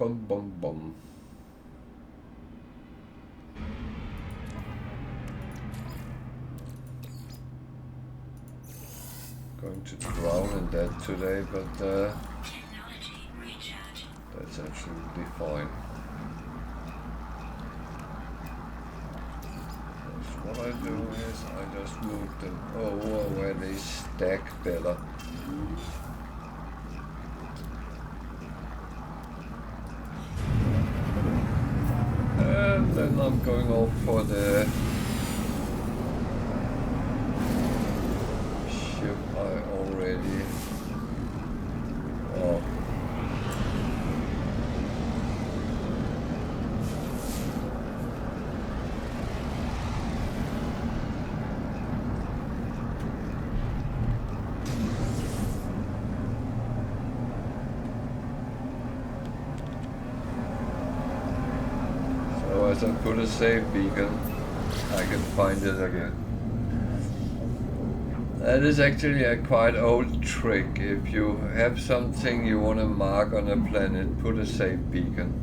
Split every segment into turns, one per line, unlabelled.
Bum bum bum. Going to drown in that today, but that's absolutely fine. So what I do is I just move them over where they stack better. And then I'm going off for the ship I already... Oh. As I put a save beacon, I can find it again. That is actually a quite old trick. If you have something you want to mark on a planet, put a save beacon.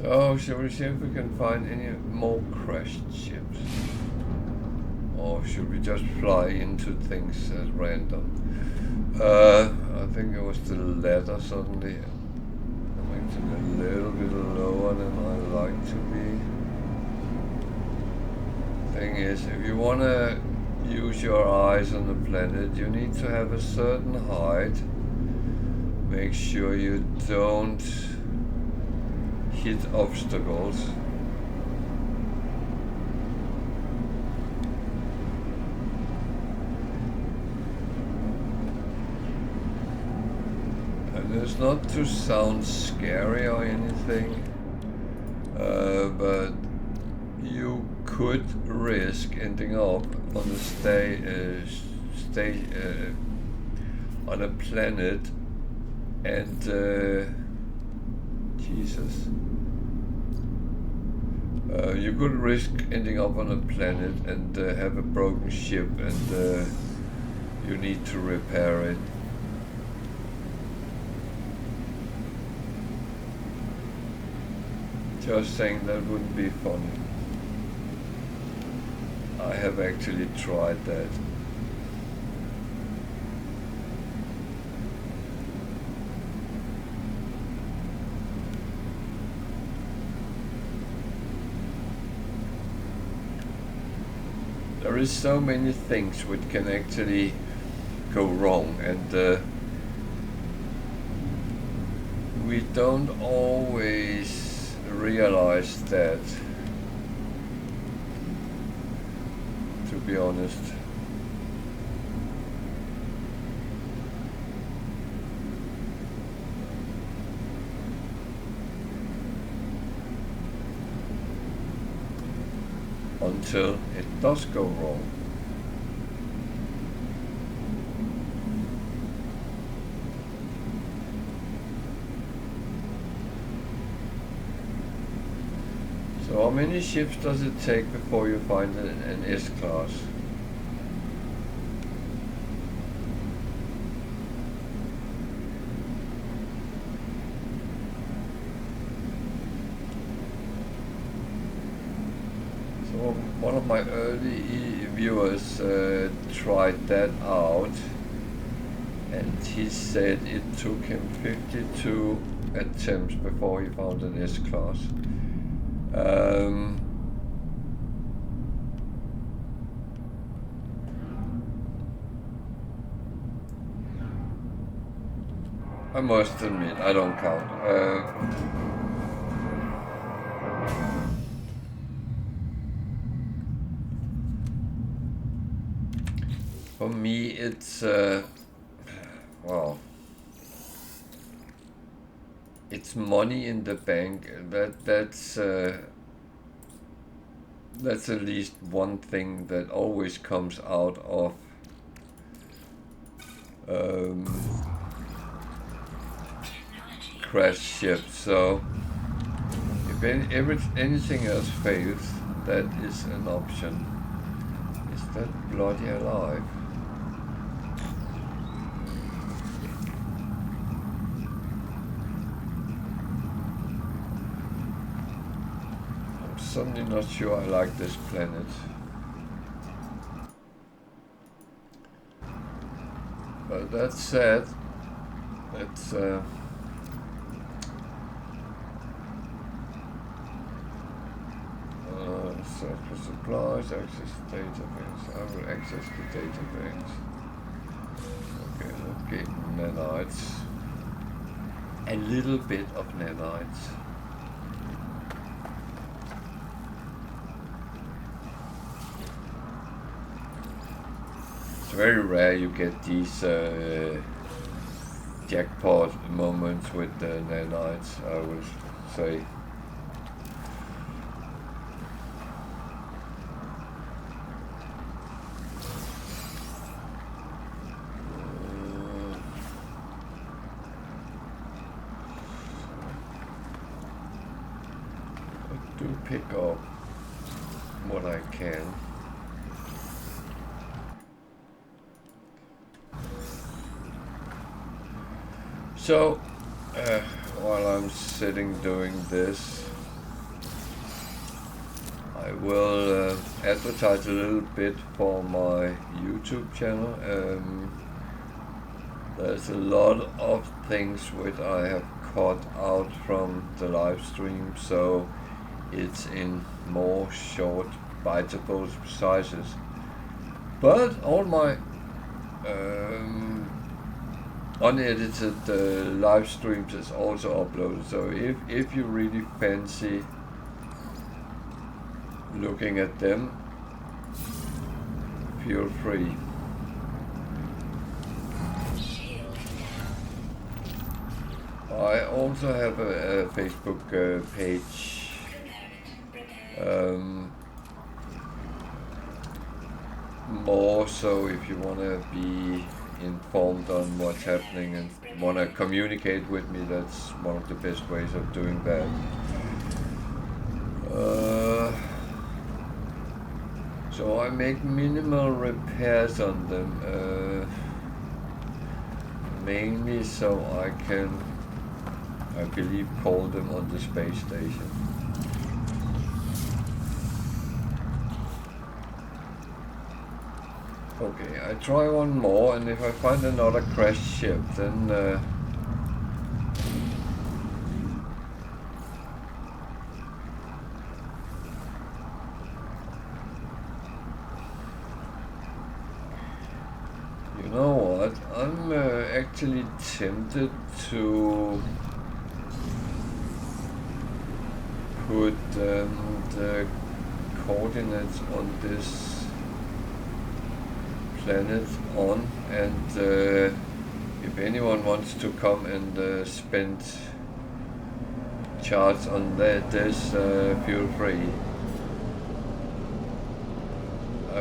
So, shall we see if we can find any more crashed ships? Or should we just fly into things at random? I think it was the latter suddenly. I'm actually a little bit lower than I like to be. Thing is, if you want to use your eyes on the planet, you need to have a certain height. Make sure you don't hit obstacles. And it's not to sound scary or anything, but you could risk ending up on on a planet and Jesus. You could risk ending up on a planet and have a broken ship, and you need to repair it. Just saying, that wouldn't be funny. I have actually tried that. There is so many things which can actually go wrong, and we don't always realize that, to be honest. until it does go wrong. So how many ships does it take before you find an S-class? So one of my early viewers tried that out, and he said it took him 52 attempts before he found an S-class. I must admit, I don't count. For me, it's well, it's money in the bank. That's at least one thing that always comes out of crash ships. So if anything else fails, that is an option. Is that bloody alive? I'm suddenly not sure I like this planet. But that said, it's search for supplies, access data banks. I will access the data banks. Okay, nanites. A little bit of nanites. It's very rare you get these jackpot moments with the nanites, I would say. Pick up what I can. So while I'm sitting doing this, I will advertise a little bit for my YouTube channel. There's a lot of things which I have cut out from the live stream, so it's in more short, biteable sizes. But all my unedited live streams is also uploaded. So if you really fancy looking at them, feel free. I also have a Facebook page. More so if you want to be informed on what's happening and want to communicate with me, that's one of the best ways of doing that. So I make minimal repairs on them, mainly so I can, I believe, call them on the space station. Okay, I try one more, and if I find another crashed ship, then you know what? I'm actually tempted to put the coordinates on this planet on, and if anyone wants to come and spend charts on this, feel free.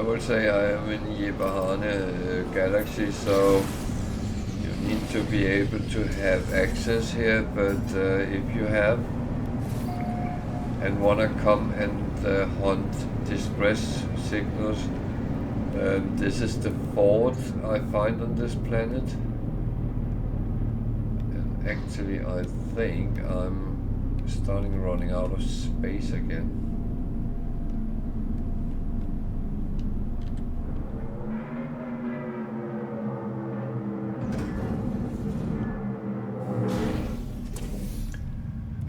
will say I am in Yeberhahne galaxy, so you need to be able to have access here, but if you have and want to come and hunt distress signals, this is the fourth I find on this planet. And actually I think I'm starting running out of space again.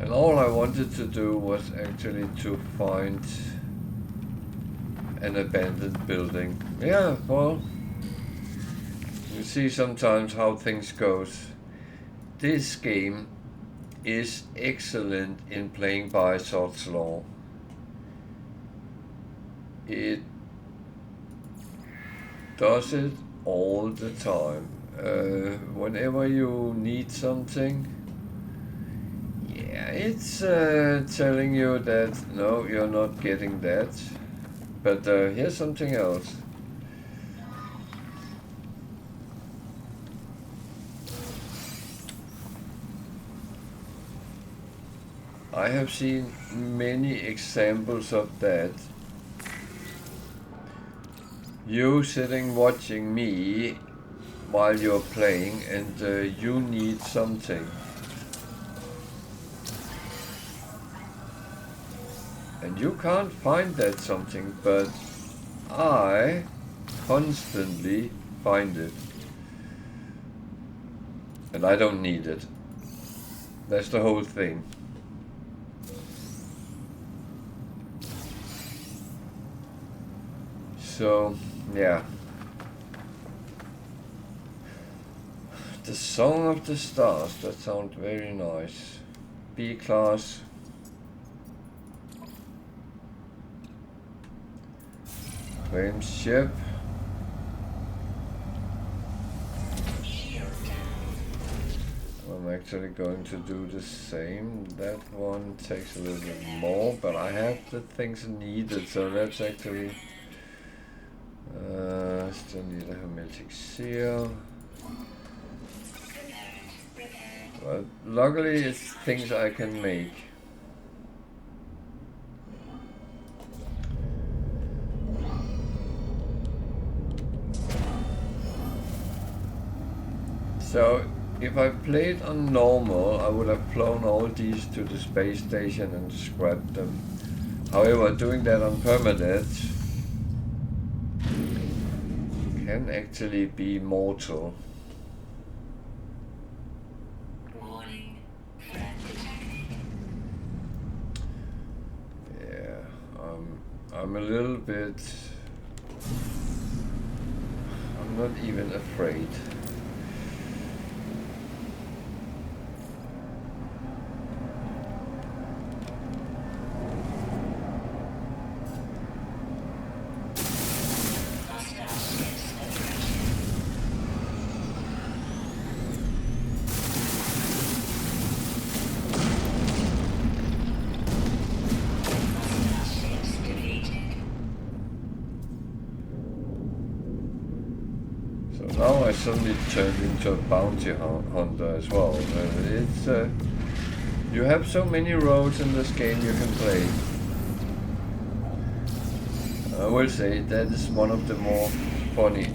And all I wanted to do was actually to find an abandoned building. Yeah, well, you see sometimes how things goes. This game is excellent in playing by Sod's Law. It does it all the time. Whenever you need something, yeah, it's telling you that no, you're not getting that. But here's something else. I have seen many examples of that. You sitting watching me while you're playing and you need something. And you can't find that something, but I constantly find it. And I don't need it. That's the whole thing. So, yeah. The Song of the Stars, that sounds very nice. B-class. Claim ship. I'm actually going to do the same. That one takes a little bit more, but I have the things needed, so that's actually... still need a hermetic seal. But luckily it's things I can make. So, if I played on normal, I would have flown all these to the space station and scrapped them. However, doing that on Permadeath can actually be mortal. Yeah, I'm a little bit... I'm not even afraid. Now I suddenly turned into a bounty hunter as well. It's you have so many roles in this game you can play. I will say that is one of the more funny.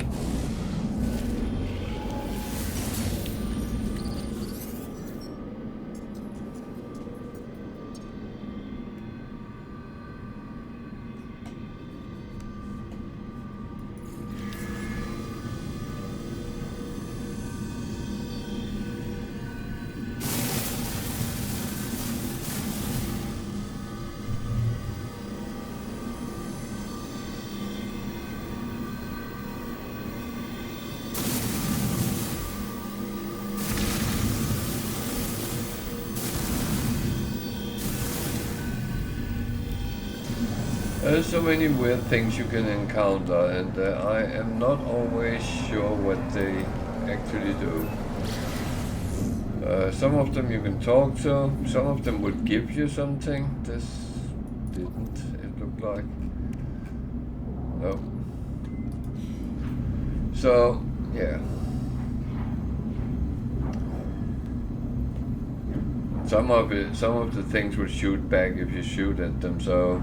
There's so many weird things you can encounter, and I am not always sure what they actually do. Some of them you can talk to, some of them would give you something. This didn't, it looked like. No, So, yeah. Some of the things will shoot back if you shoot at them, so...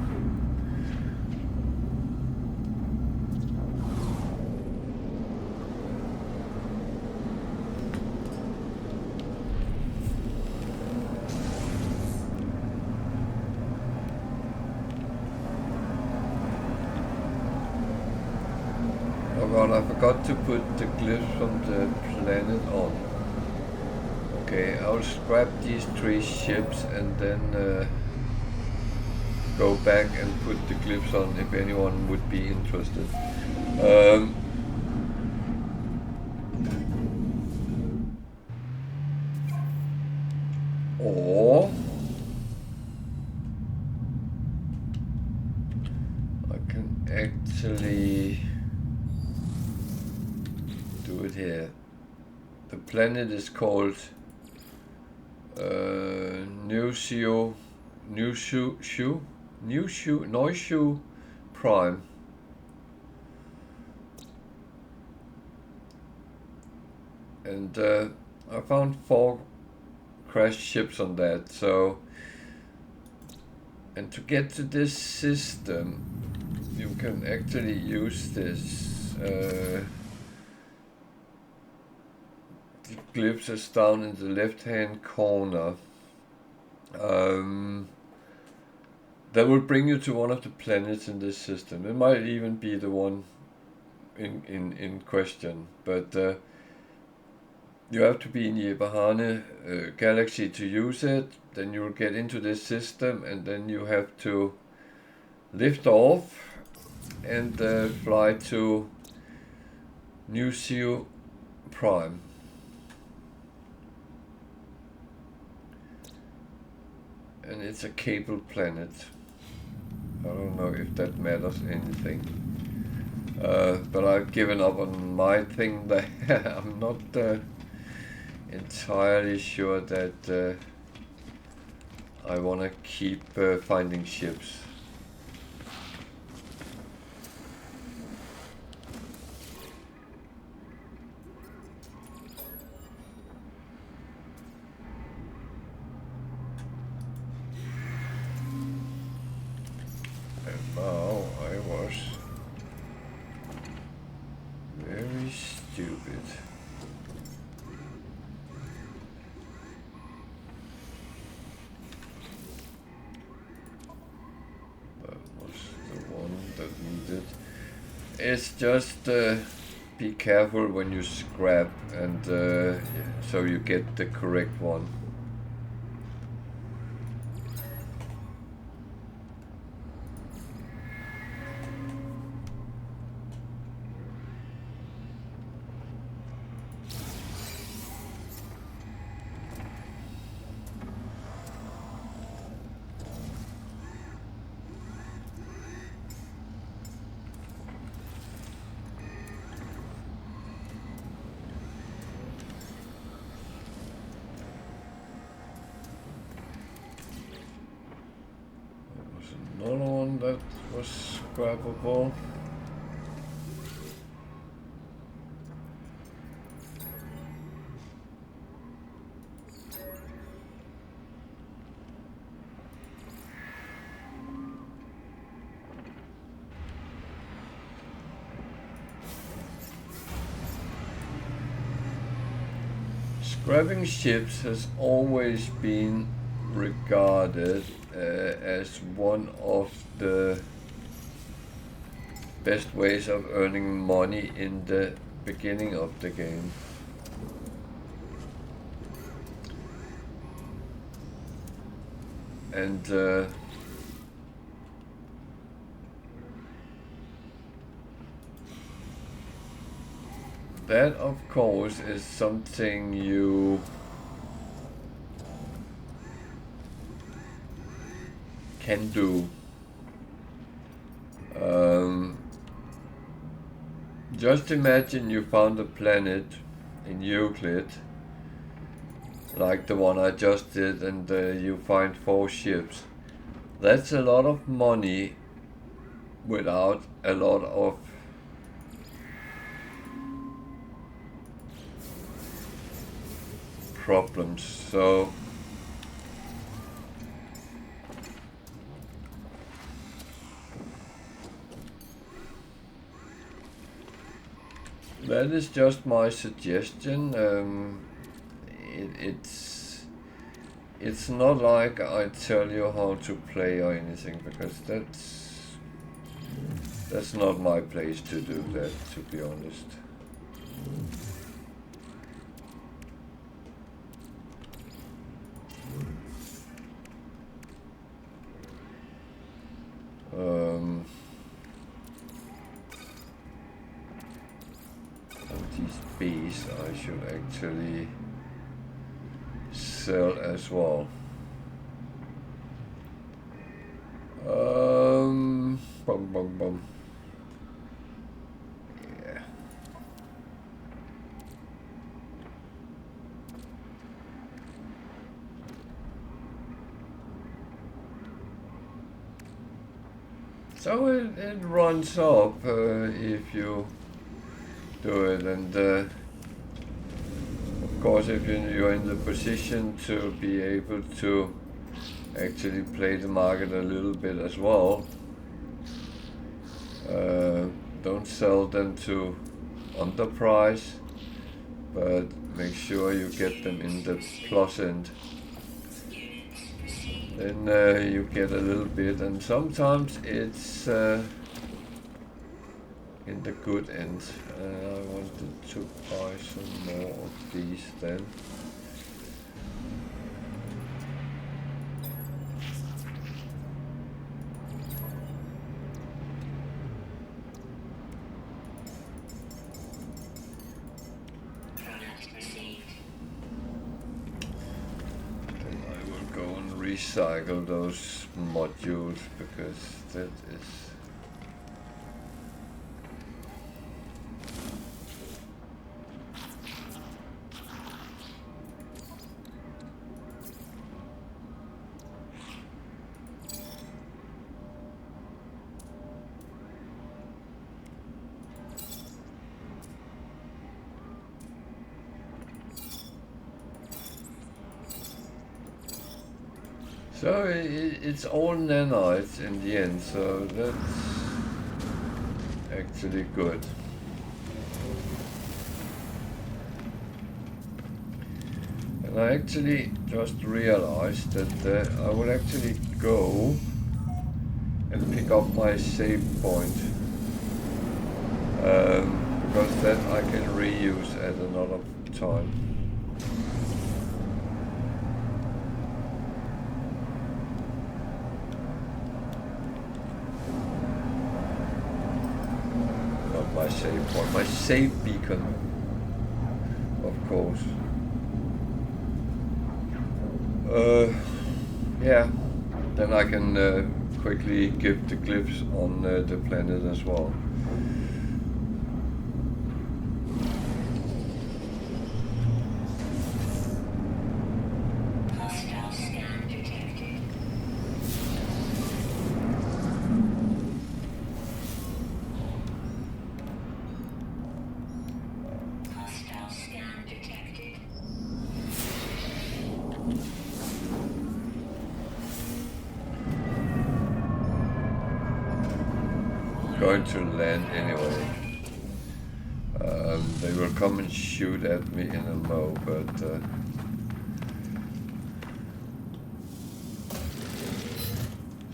Oh god, I forgot to put the glyphs from the planet on. Okay, I'll scrap these 3 ships and then go back and put the glyphs on if anyone would be interested. Or I can actually do it here. The planet is called Noishu Prime. And I found 4 crashed ships on that, so... And to get to this system, you can actually use this. The glyphs is down in the left-hand corner. That will bring you to one of the planets in this system. It might even be the one in question, but you have to be in Yeberhahne galaxy to use it. Then you will get into this system, and then you have to lift off and fly to Noishu Prime. And it's a cable planet. I don't know if that matters anything. But I've given up on my thing there. I'm not entirely sure that I want to keep finding ships. And now I was very stupid. It's just be careful when you scrap, and so you get the correct one. Another one that was scrappable. Scrapping ships has always been regarded as one of the best ways of earning money in the beginning of the game. And that, of course, is something you can do. Just imagine you found a planet in Euclid, like the one I just did, and you find 4 ships. That's a lot of money without a lot of problems. So that is just my suggestion. It's not like I tell you how to play or anything, because that's not my place to do that, to be honest. And these bees I should actually sell as well. Bum bum bum. Yeah. So it runs up if you do it, and of course if you're in the position to be able to actually play the market a little bit as well, don't sell them to underprice, but make sure you get them in the plus end. Then you get a little bit, and sometimes it's in the good end. I wanted to buy some more of these then. Recycle those modules, because that is so it's all nanites in the end, so that's actually good. And I actually just realized that I will actually go and pick up my save point, because that I can reuse at another time. My save point, my save beacon, of course. Yeah, then I can quickly give the clips on the planet as well. Going to land anyway. They will come and shoot at me in a mo, but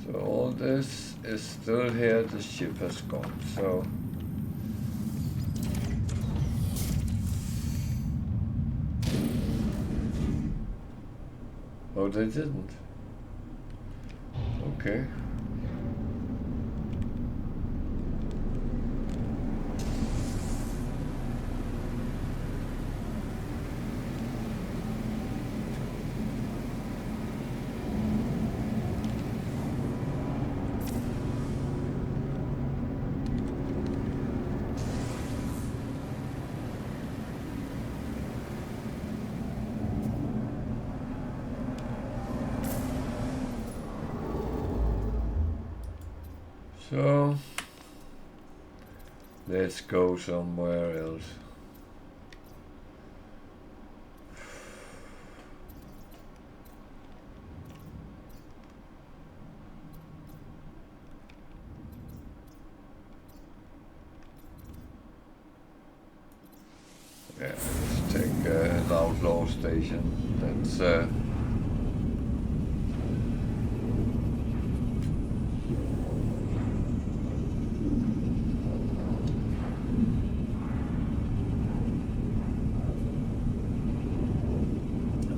so all this is still here. The ship has gone. So oh, they didn't. Okay. So let's go somewhere else. station. That's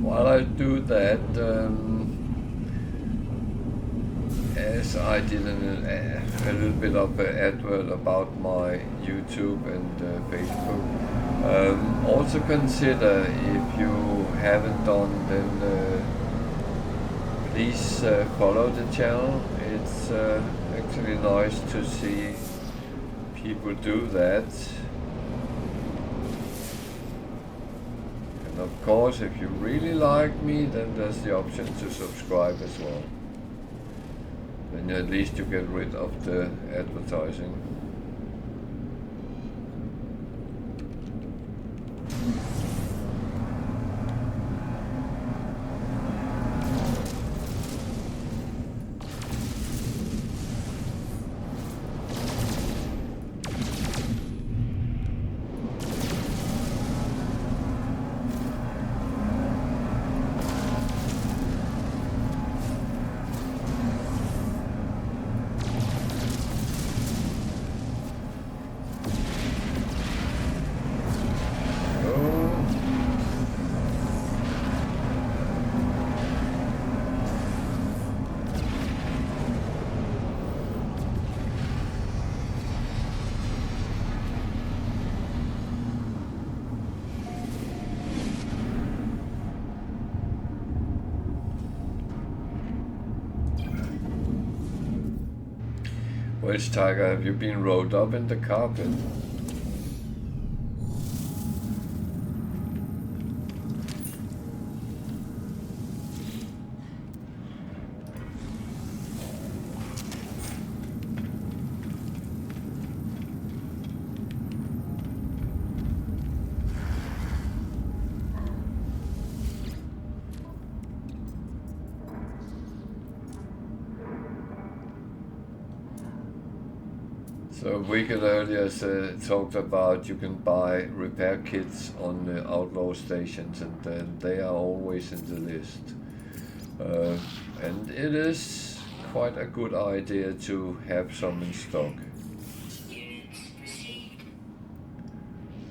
while I do that, as I did a little bit of an advert about my YouTube and Facebook, also consider, if you haven't done, then please follow the channel. It's actually nice to see people do that. And of course, if you really like me, then there's the option to subscribe as well. Then at least you get rid of the advertising. Which tiger, have you been rolled up in the carpet? So a week earlier talked about you can buy repair kits on the outlaw stations, and they are always in the list. And it is quite a good idea to have some in stock.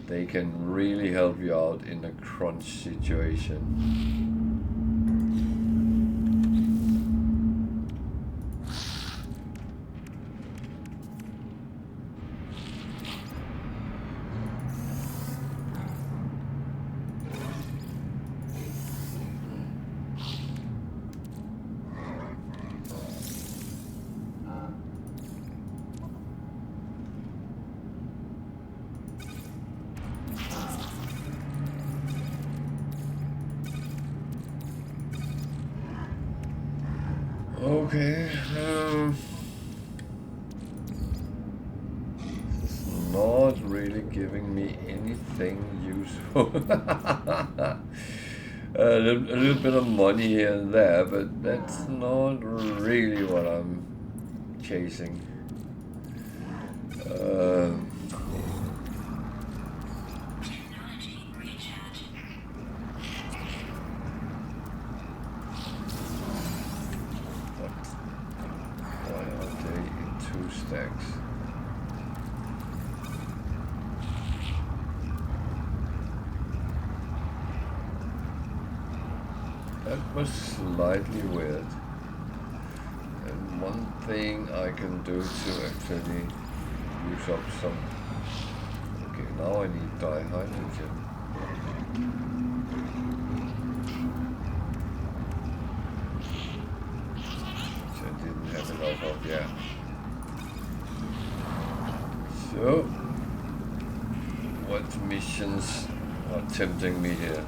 They can really help you out in a crunch situation. Okay, it's not really giving me anything useful. A little bit of money here and there, but that's not really what I'm chasing. That was slightly weird. And one thing I can do to actually use up some... Okay, now I need dihydrogen. Which I didn't have enough of yet. So, what missions are tempting me here?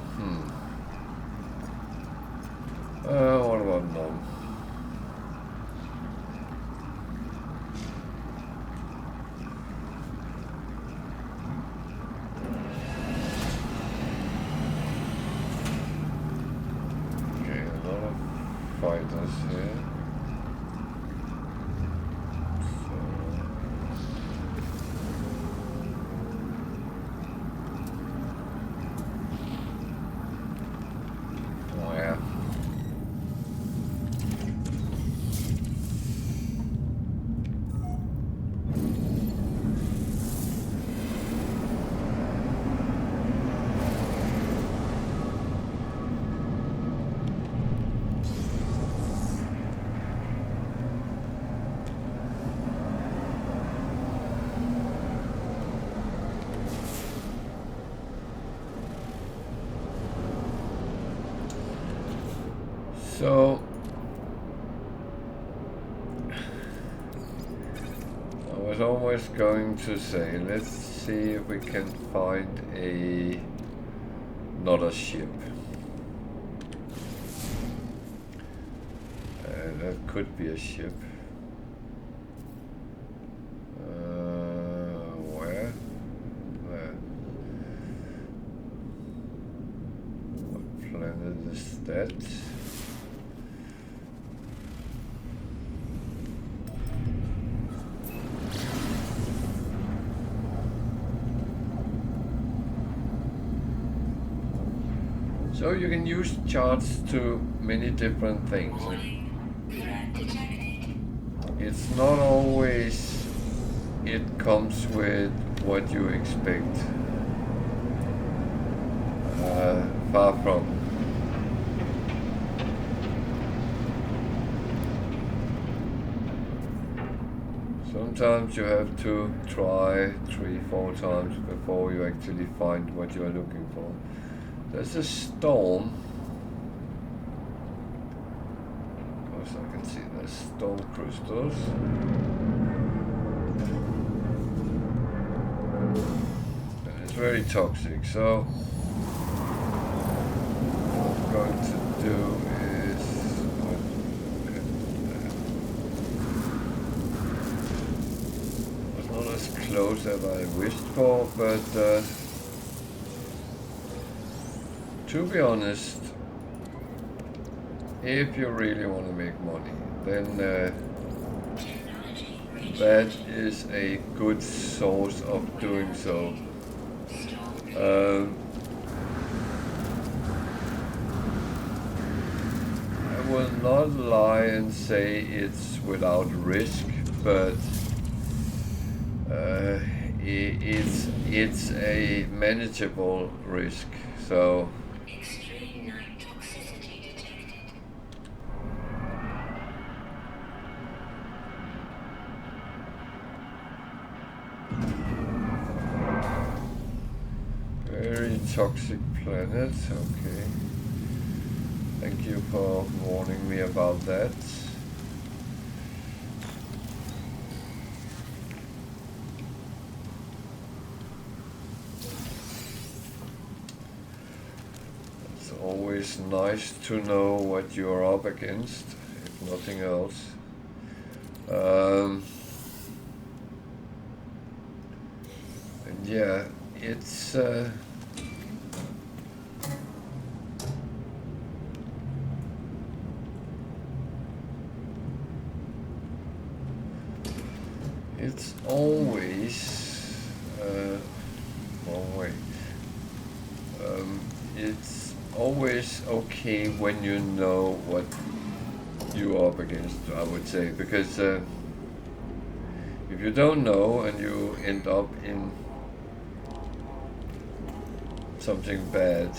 What about none? Okay, a lot of fighters here. So I was almost going to say, let's see if we can find another ship. That could be a ship. Where? There. What planet is that? So you can use charts to many different things. It's not always it comes with what you expect. Far from. Sometimes you have to try 3-4 times before you actually find what you are looking for. There's a storm. Of course I can see there's storm crystals. And it's very toxic, so what I'm going to do is was not as close as I wished for, but to be honest, if you really want to make money, then that is a good source of doing so. I will not lie and say it's without risk, but it's a manageable risk. So. Toxic planet, okay. Thank you for warning me about that. It's always nice to know what you're up against, if nothing else. And yeah, it's it's always wrong way. It's always okay when you know what you're up against, I would say, because if you don't know and you end up in something bad,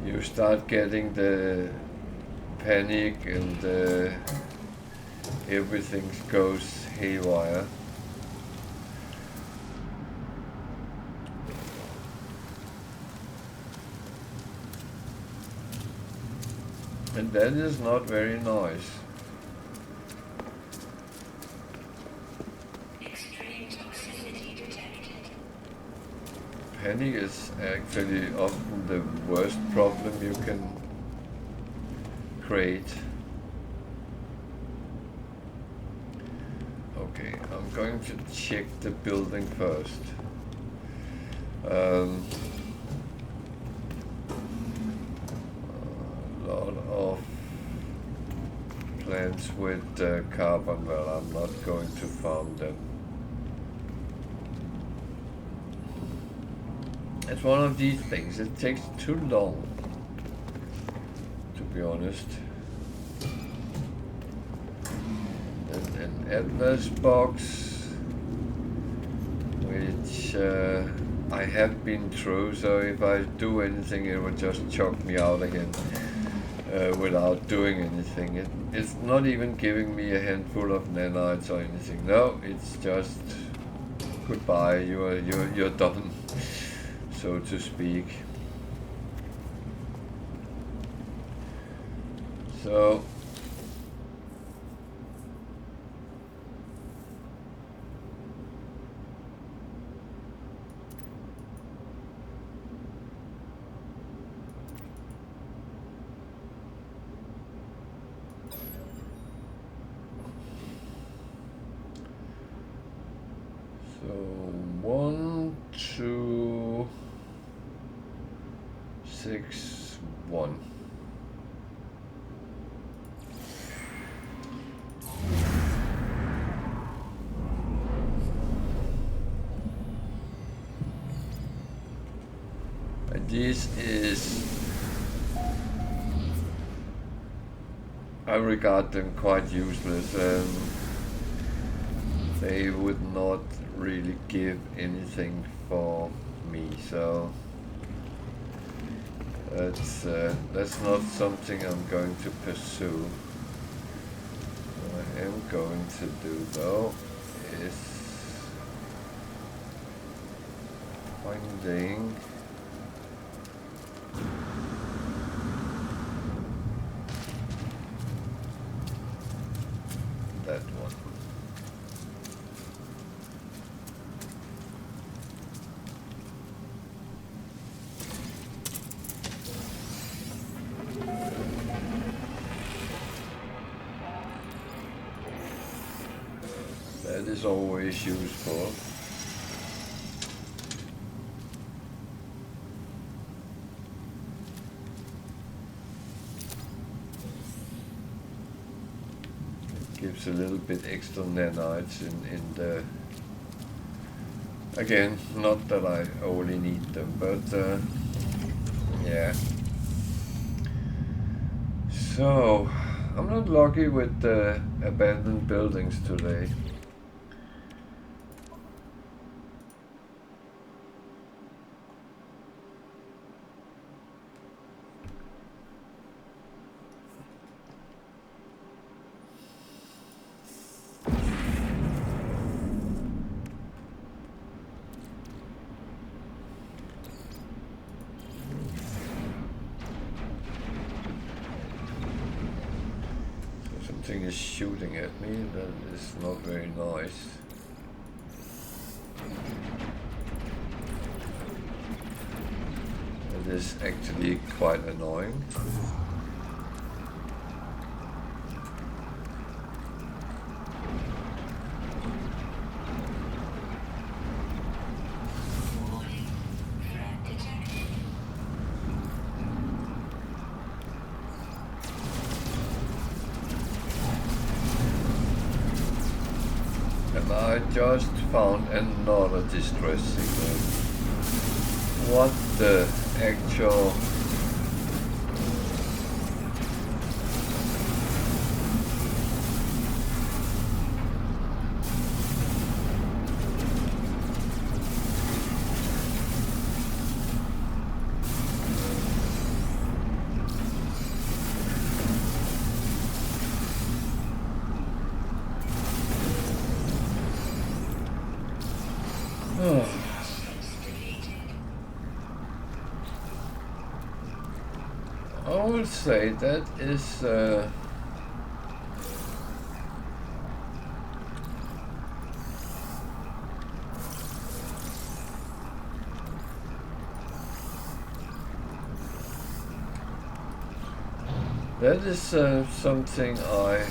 you start getting the panic and everything goes haywire. And that is not very nice.
Extreme toxicity detected.
Panic is actually often the worst problem you can create. Okay, I'm going to check the building first. A lot of plants with carbon, well, I'm not going to farm them. It's one of these things, it takes too long, to be honest. An Atlas box, which I have been through, so if I do anything it will just choke me out again without doing anything. It's not even giving me a handful of nanites or anything. No, it's just goodbye, you're done, so to speak. So So 1, 2, 6, 1. And this is, I regard them quite useless. They would not really give anything for me, so that's not something I'm going to pursue. What I am going to do though is finding that one. That is always useful. It gives a little bit extra nanites in the... Again, not that I only need them, but yeah. So, I'm not lucky with the abandoned buildings today. Something is shooting at me, that is not very nice. It is actually quite annoying. I just found another distress signal. What the actual... I would say that is something I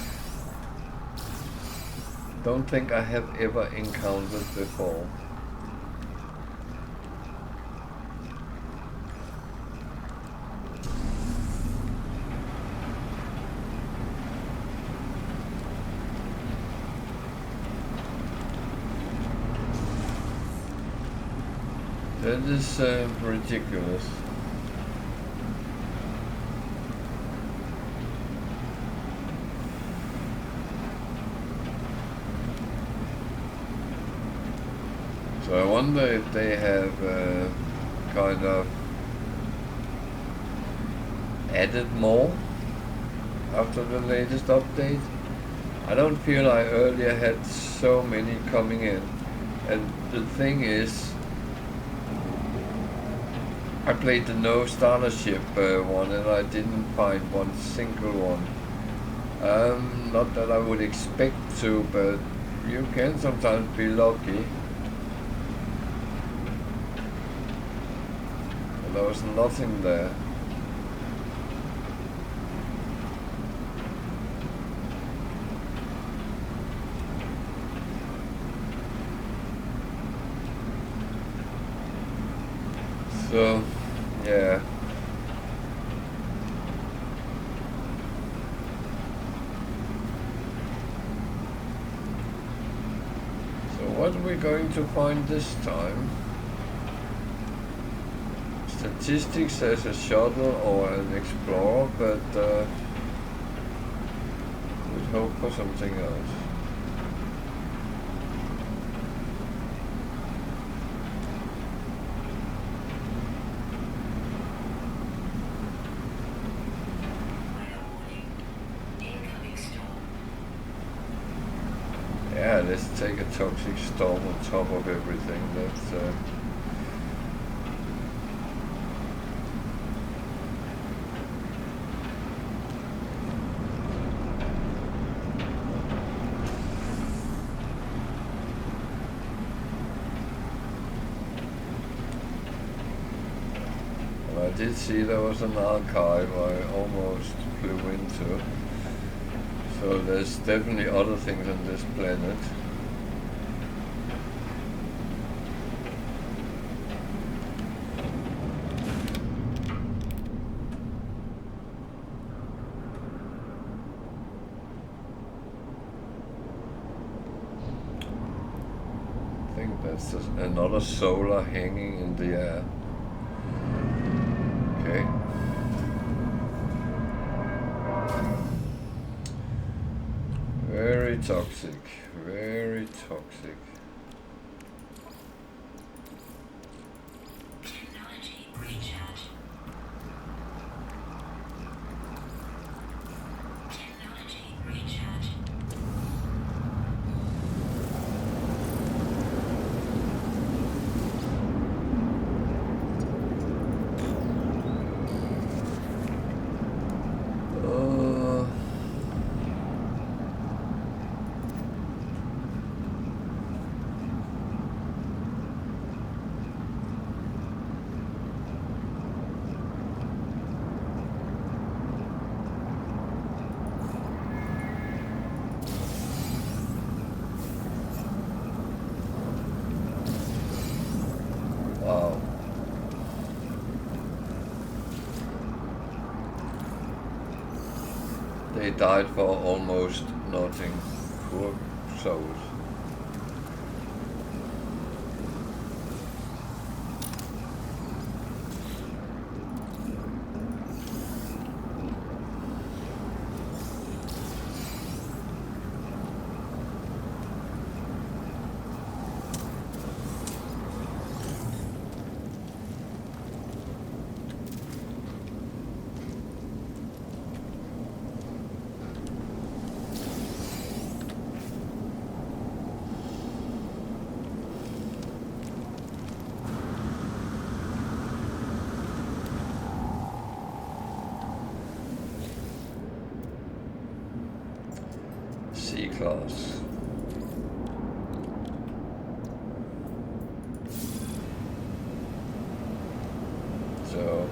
don't think I have ever encountered before. That is ridiculous. So I wonder if they have kind of added more after the latest update. I don't feel I earlier had so many coming in, and the thing is, I played the no starter ship one and I didn't find one single one. Not that I would expect to, but you can sometimes be lucky. And there was nothing there. So, yeah. So what are we going to find this time? Statistics says a shuttle or an explorer, but we'd hope for something else. Yeah, let's take a toxic storm on top of everything. That's I did see there was an archive I almost flew into. So there's definitely other things on this planet. I think that's just another solar hanging in the air. Okay. Very toxic, very toxic.
Technology recharge. Technology recharge.
Wow. They died for almost nothing. Poor souls. C-class. So,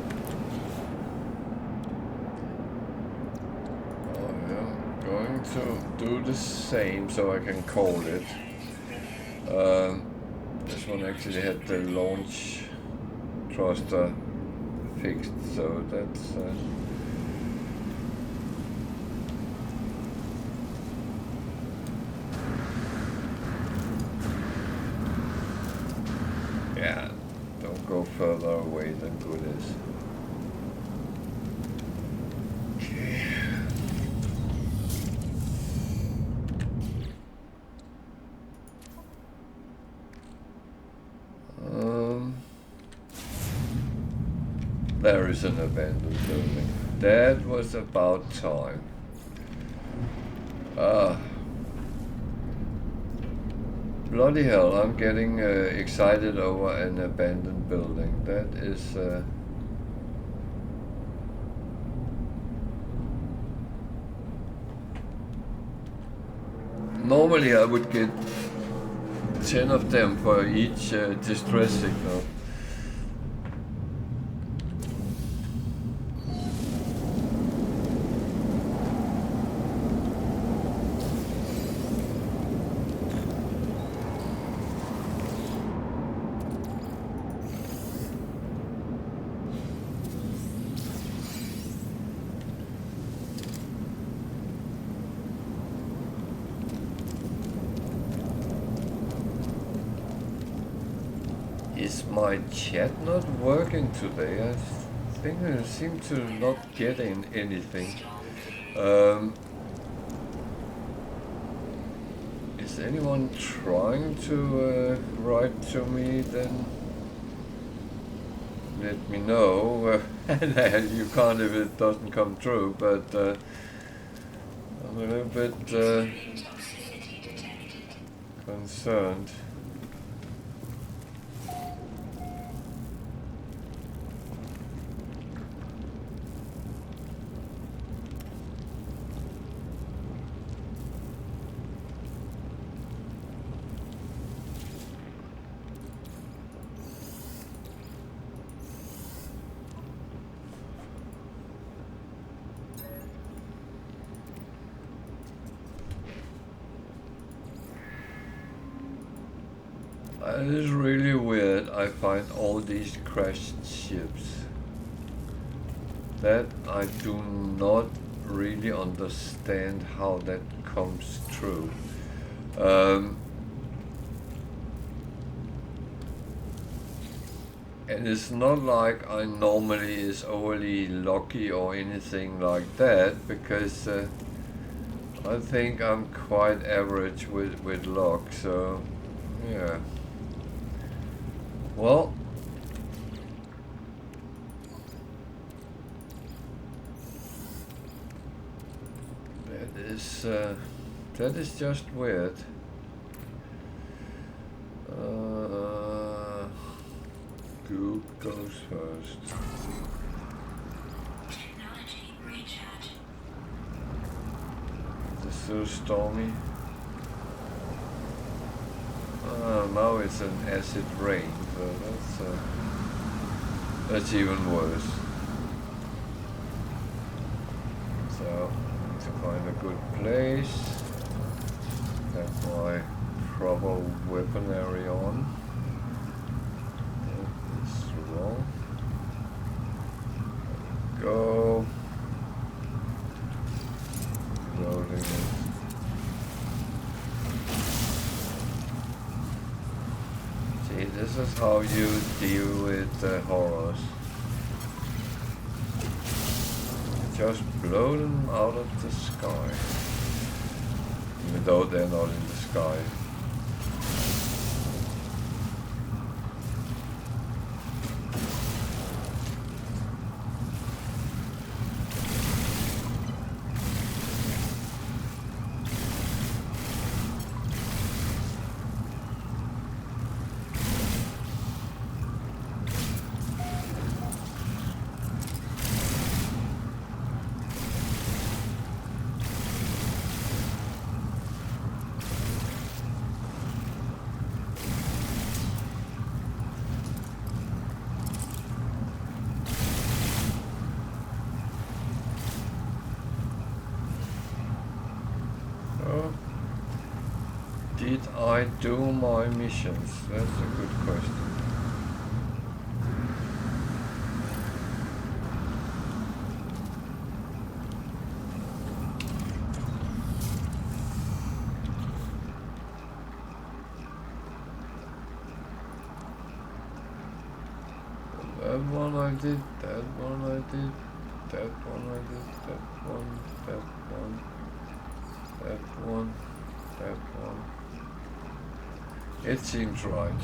I'm going to do the same so I can call it. This one actually had the launch thruster fixed, so that's yeah, don't go further away than good is. Okay. There is an abandoned building. That was about time. Bloody hell, I'm getting excited over an abandoned building. That is... Normally I would get 10 of them for each distress signal. Is my chat not working today? I think I seem to not get anything. Is anyone trying to write to me? Then let me know. You can't if it doesn't come true, but I'm a little bit concerned. It is really weird. I find all these crashed ships that I do not really understand how that comes true. And it's not like I normally is overly lucky or anything like that, because I think I'm quite average with luck, so yeah. Well, that is just weird. Goop goes first.
Technology recharge.
It's so stormy. Now it's an acid rain, so that's even worse. So, need to find a good place. Have my proper weaponry on. That is wrong. Go. Loading it. See, this is how you deal with horrors. Just blow them out of the sky. Even though they're not in the sky. Did I do my missions? That's a good question. That one I did, that one I did, that one I did, that one, that one, that one, that one. It seems right.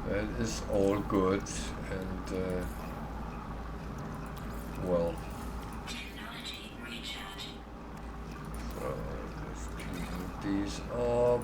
That is all good and well.
Technology recharge.
So let's clean these up.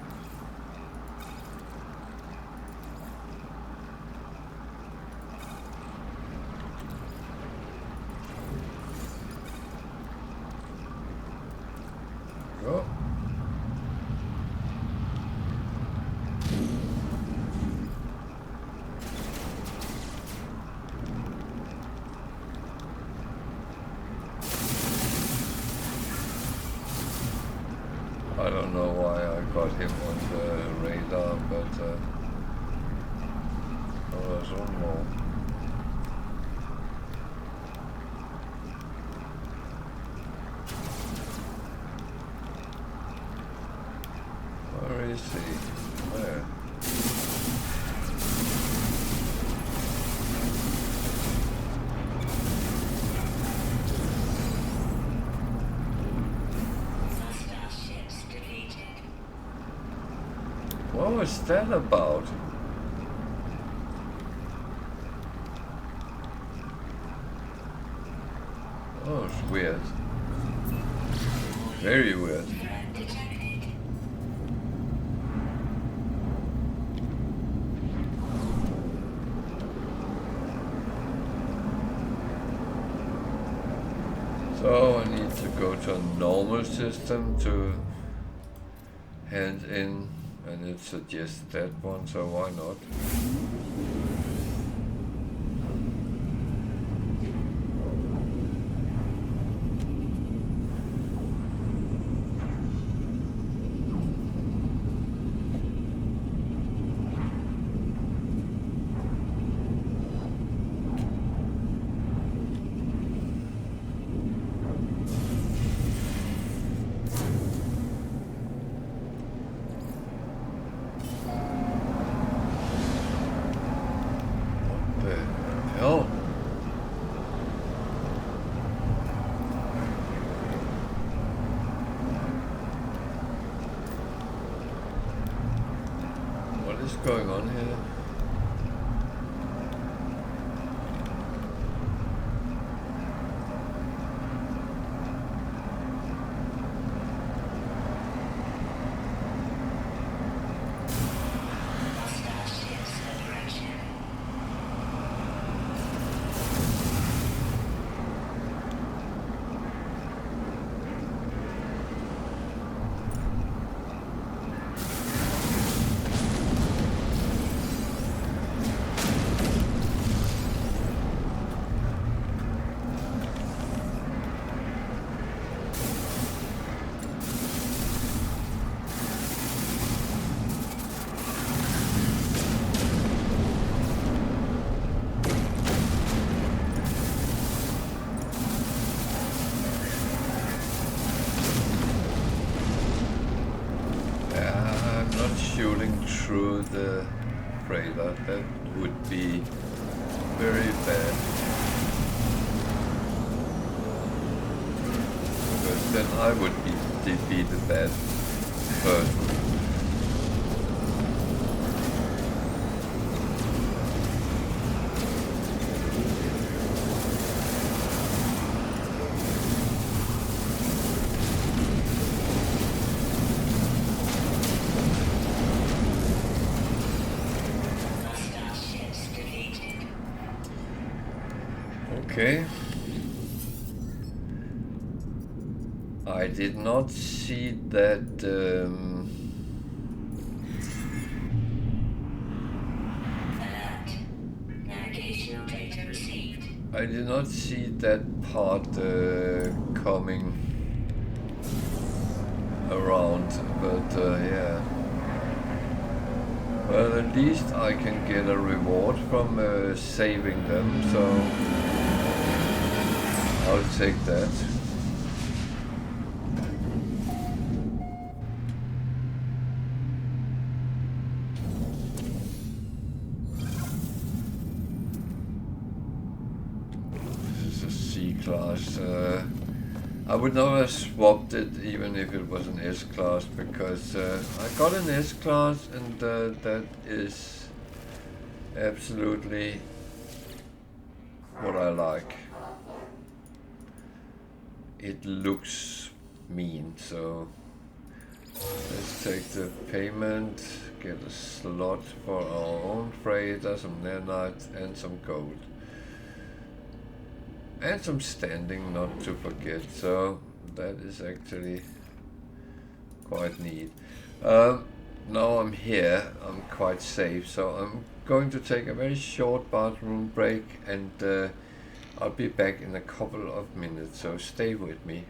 don't know why I got him on the radar, but oh, there's one more. Where is he? There. What was that about? Oh, it's weird. Very weird. So I need to go to a normal system to hand in, and it suggests that one, so why not? What is going on here? Shooting through the freighter, that would be very bad. Because then I would be the bad person. Okay. I did not see that
Navigational data received.
I did not see that part coming around, but yeah. Well, at least I can get a reward from saving them, so I'll take that. This is a C-class. I would not have swapped it even if it was an S-class, because I got an S-class and that is absolutely what I like. It looks mean, so let's take the payment, get a slot for our own freighter, some nanite and some gold. And some standing, not to forget, so that is actually quite neat. Now I'm here, I'm quite safe, so I'm going to take a very short bathroom break, and I'll be back in a couple of minutes, so stay with me.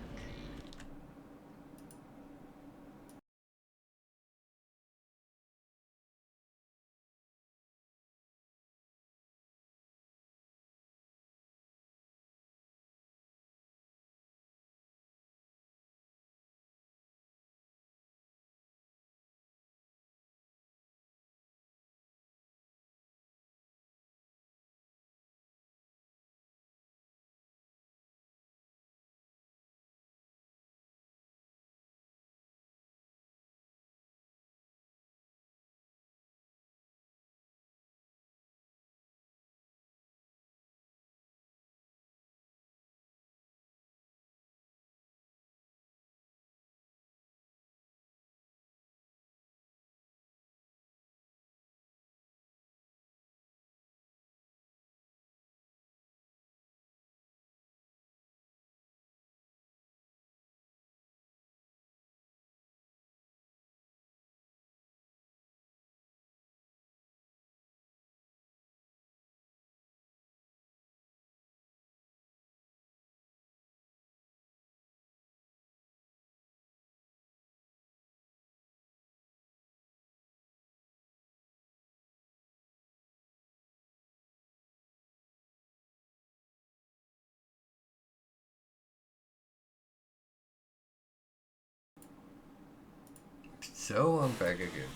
So I'm back again.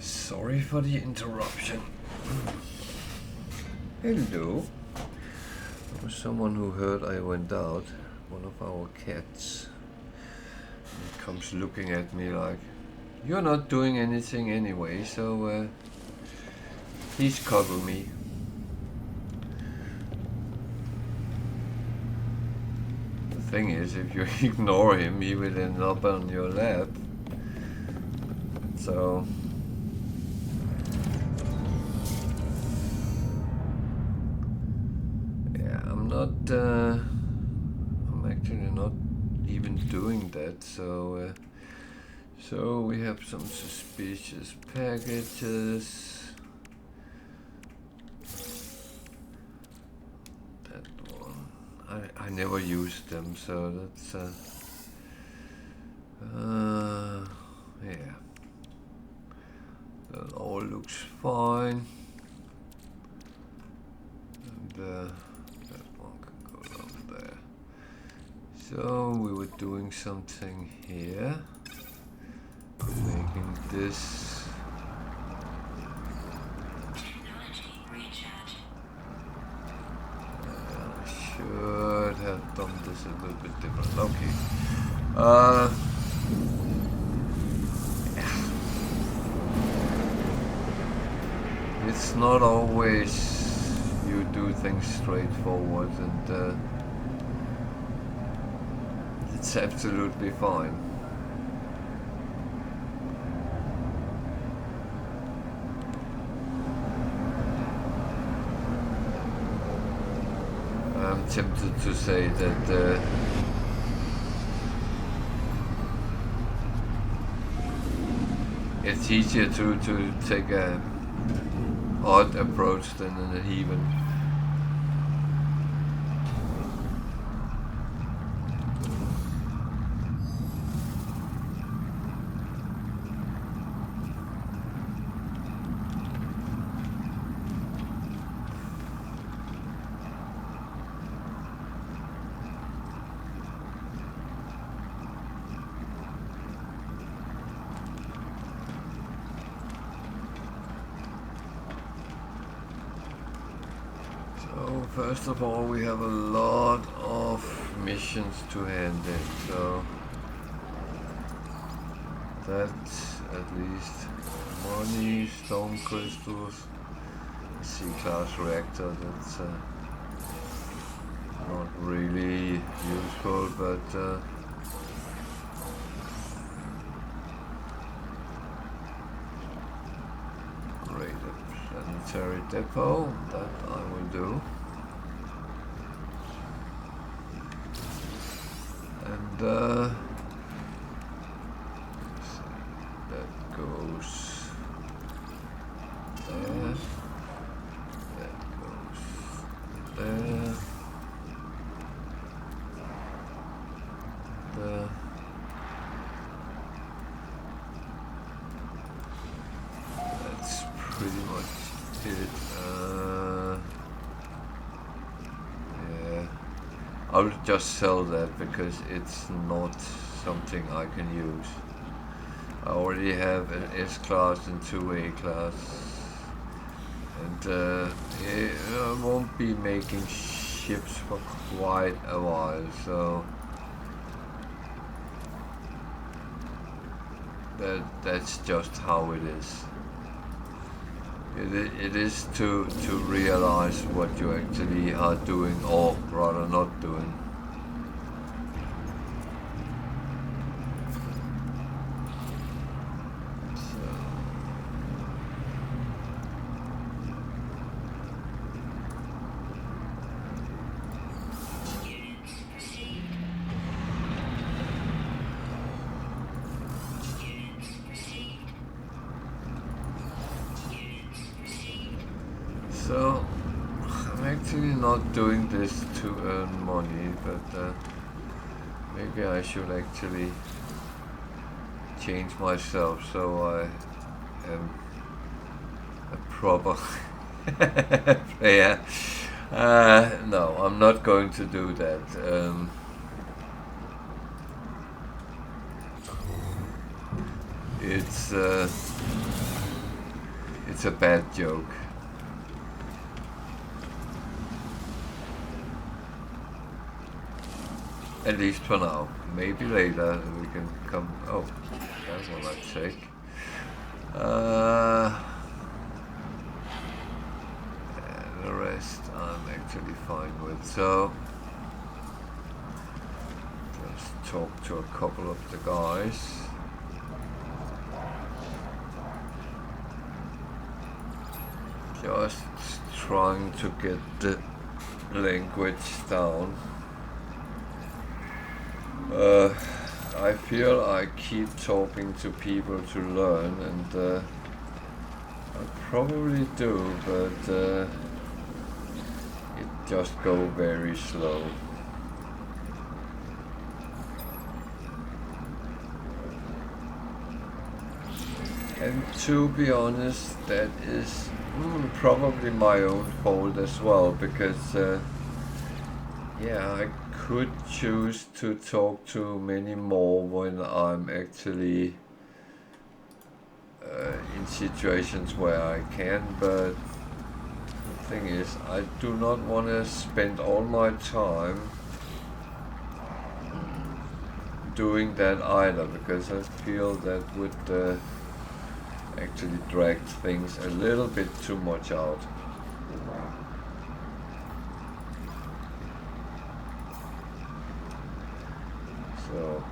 Sorry for the interruption. Hello. There was someone who heard I went out. One of our cats. He comes looking at me like, you're not doing anything anyway, so please cover me. The thing is, if you ignore him, he will end up on your lap. So yeah, I'm actually not even doing that. So so we have some suspicious packages. That one, I never use them, so that's yeah. That all looks fine. And that one can go down there. So we were doing something here. Making this. I should have done this a little bit different. Okay. Yeah. It's not always you do things straightforward, and it's absolutely fine. I'm tempted to say that it's easier to take a odd approach than an even. First of all, we have a lot of missions to handle, so that's at least money, stone crystals, C-class reactor, that's not really useful, but rated planetary depot, that I will do. And that goes there, that goes there, there. That's pretty much it. Yeah. I'll just sell that because it's not something I can use. I already have an S-class and 2 A-class, and I won't be making ships for quite a while, so that's just how it is. It is to realize what you actually are doing, or rather not doing. So I'm actually not doing this to earn money, but maybe I should actually change myself so I am a proper player. No, I'm not going to do that. It's a bad joke. At least for now. Maybe later we can come. Oh, that one I take. The rest I'm actually fine with. So just talk to a couple of the guys. Just trying to get the language down. I feel I keep talking to people to learn, and I probably do, but it just goes very slow. And to be honest, that is probably my own fault as well, because yeah, I could choose to talk to many more when I'm actually in situations where I can, but the thing is, I do not want to spend all my time doing that either, because I feel that would actually drag things a little bit too much out. So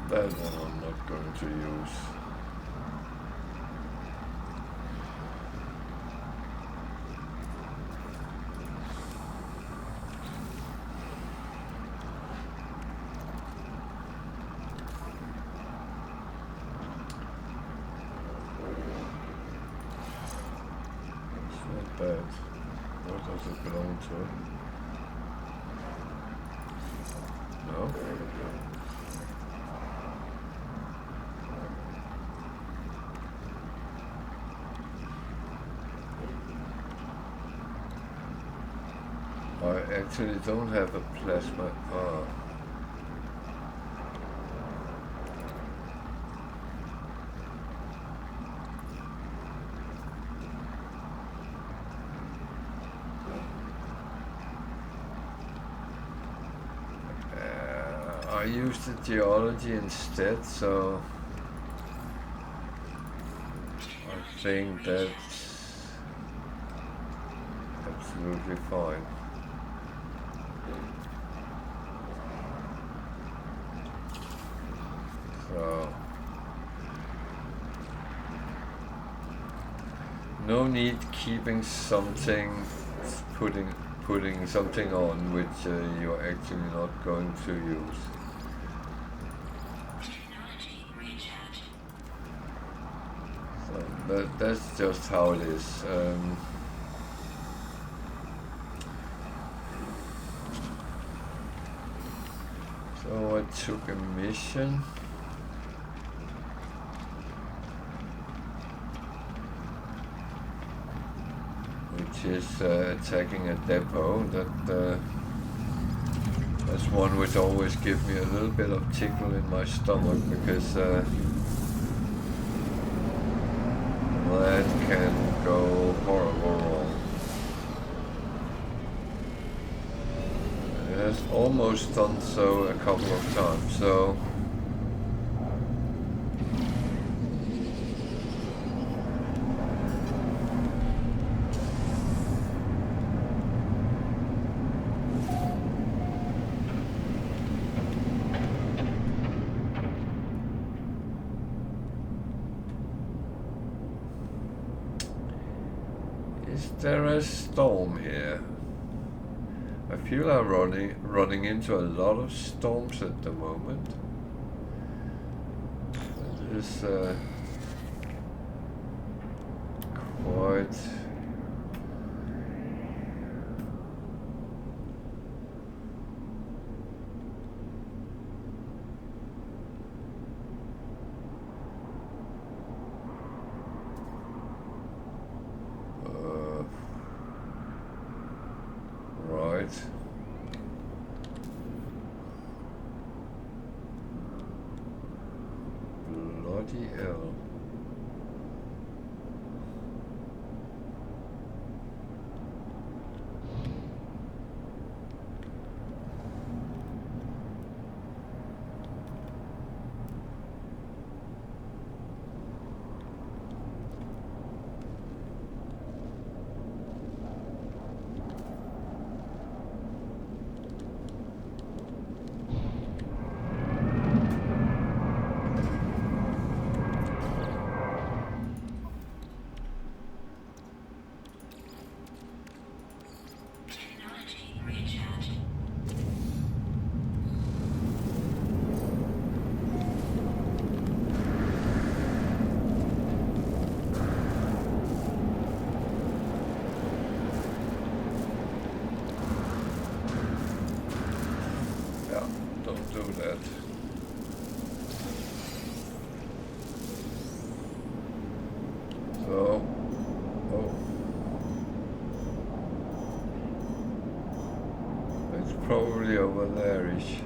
that one I'm not going to use. Bad. What does it belong to? No? I actually don't have a plasma. I used the geology instead, so I think that's absolutely fine. So no need keeping something, putting something on which you're actually not going to use. So that's just how it is. So I took a mission. Which is attacking a depot. That's one which always gives me a little bit of tickle in my stomach, because that can go horrible wrong. It has almost done so a couple of times, so is there a storm here? I feel I'm running into a lot of storms at the moment. It is quite Bloody hell.
Technology recharge.
Yeah, don't do that. So, oh. It's probably over there-ish.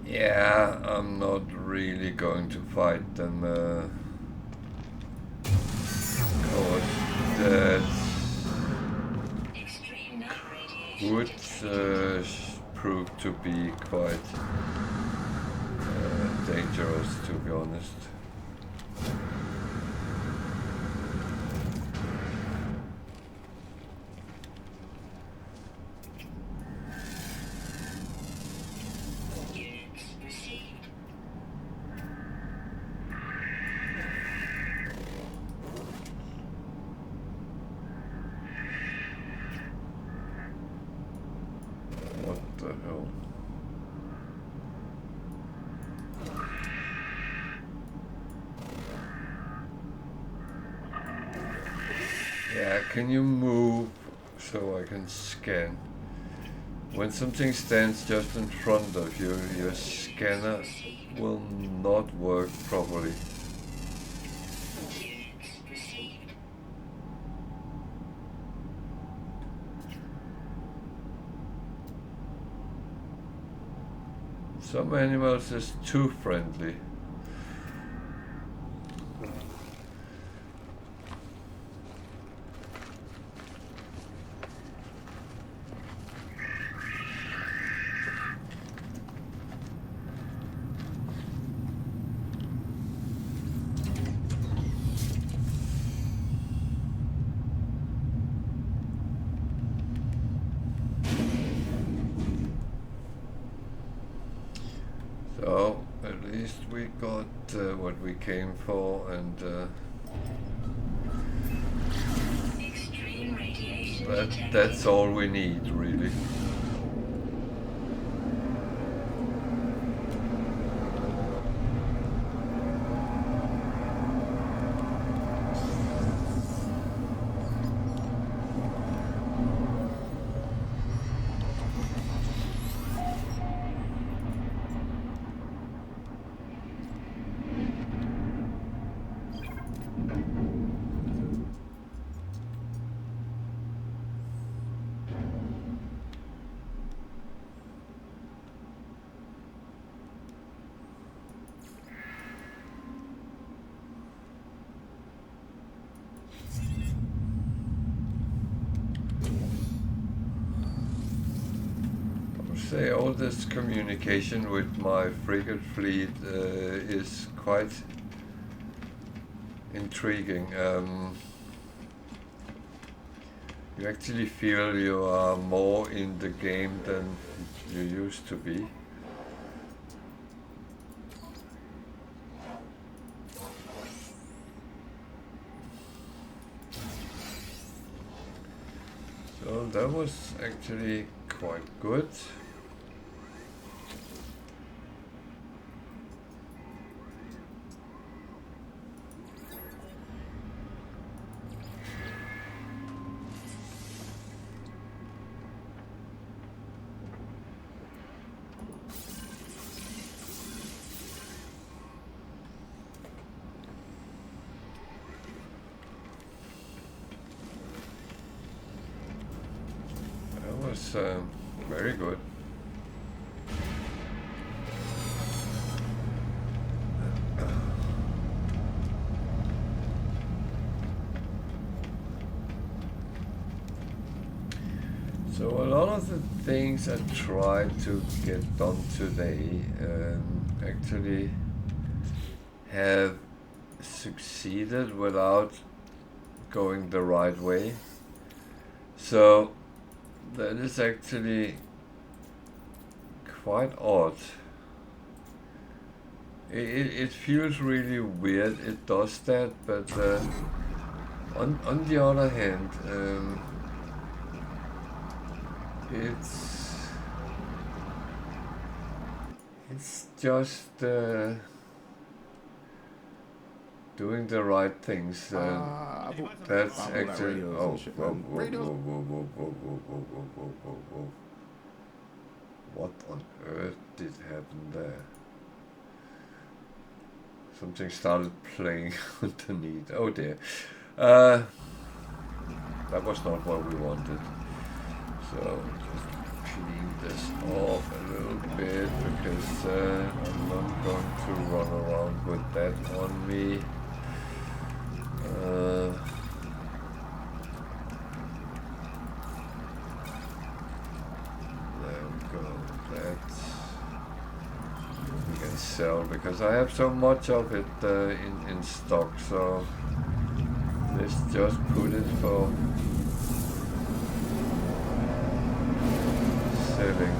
Yeah, I'm not really going to fight them. Cause that
Extreme net radiation
would
detected.
prove to be quite dangerous, to be honest.
Units received.
What the hell? Yeah, can you move so I can scan? When something stands just in front of you, your scanner will not work properly.
Units received.
Some animals is too friendly. So at least we got what we came for, and
Extreme radiation detected.
that's all we need, really. say all this communication with my frigate fleet is quite intriguing. You actually feel you are more in the game than you used to be. So that was actually quite good. Very good. So a lot of the things I tried to get done today actually have succeeded without going the right way. So that is actually quite odd. It feels really weird it does that, but on the other hand, it's just doing the right things. That's actually what on earth did happen there? Something started playing underneath. Oh dear. That was not what we wanted. So just clean this off a little bit because I'm not going to run around with that on me. There we go. That we can sell because I have so much of it in stock. So let's just put it for selling.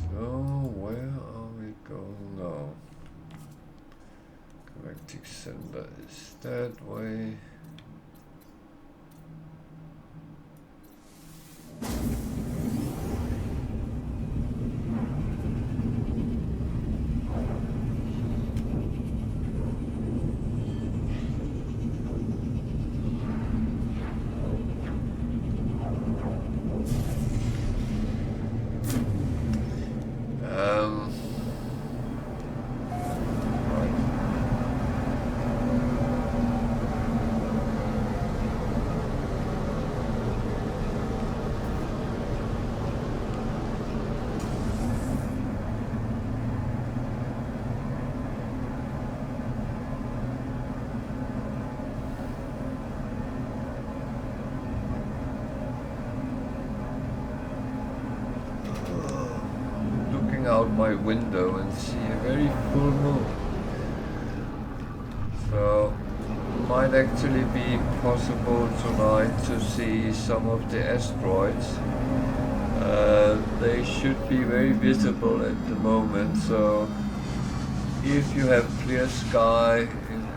So where are we going now? Galactic Center is that way. Out my window and see a very full moon. So might actually be possible tonight to see some of the asteroids. They should be very visible at the moment, so if you have clear sky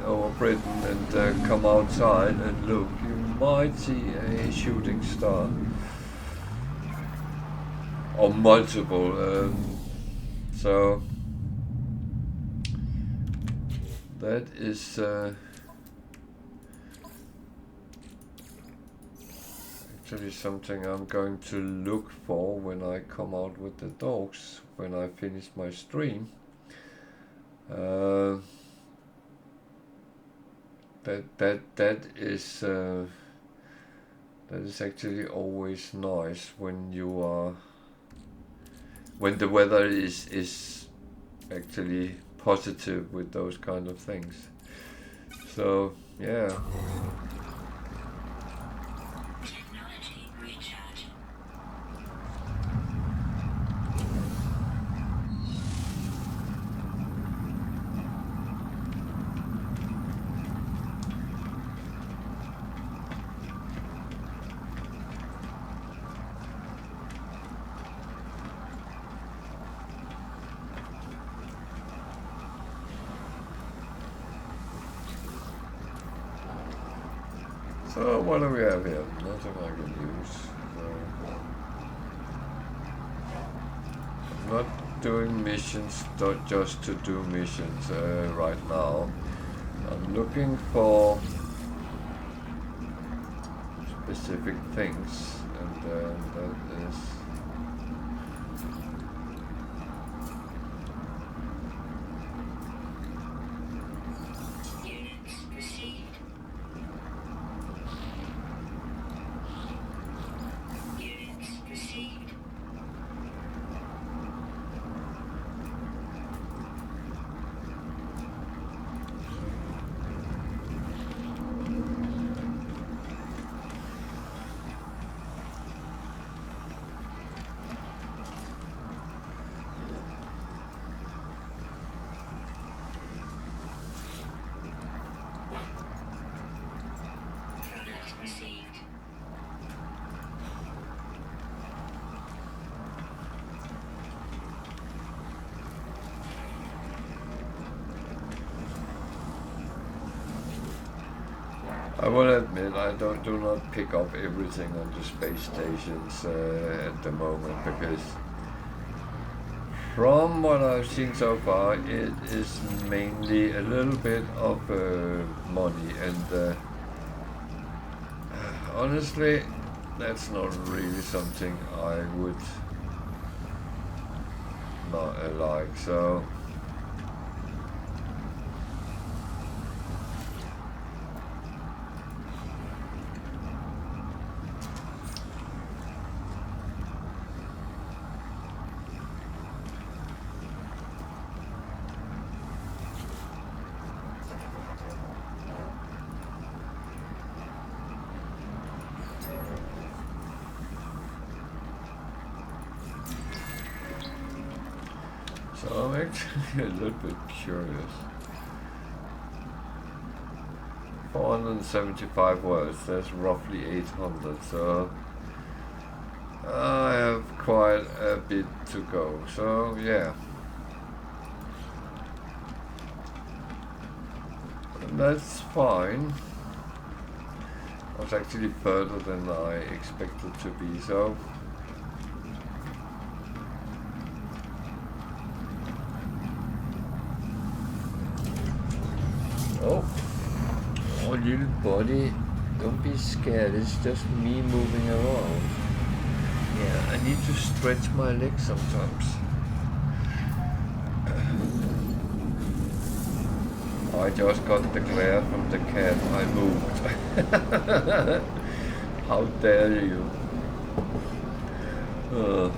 over Britain and come outside and look, you might see a shooting star or multiple. So that is actually something I'm going to look for when I come out with the dogs, when I finish my stream. That is actually always nice when you are when the weather is actually positive with those kind of things. So, yeah.
Technology recharge.
So what do we have here? Nothing I can use. I'm not doing missions just to do missions right now. I'm looking for specific things, and that is
Units received. Units received. Product received.
I will admit I do not pick up everything on the space stations at the moment, because from what I've seen so far, it is mainly a little bit of money, and honestly, that's not really something I would not like. So. So I'm actually a little bit curious. 475 words, that's roughly 800, so I have quite a bit to go, so yeah. And that's fine. I was actually further than I expected to be, so. Oh, little buddy, don't be scared, it's just me moving around. Yeah, I need to stretch my legs sometimes. I just got the glare from the cat, I moved. How dare you? So.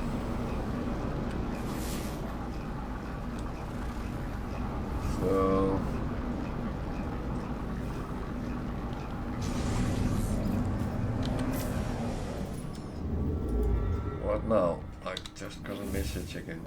What now? I just got a message again.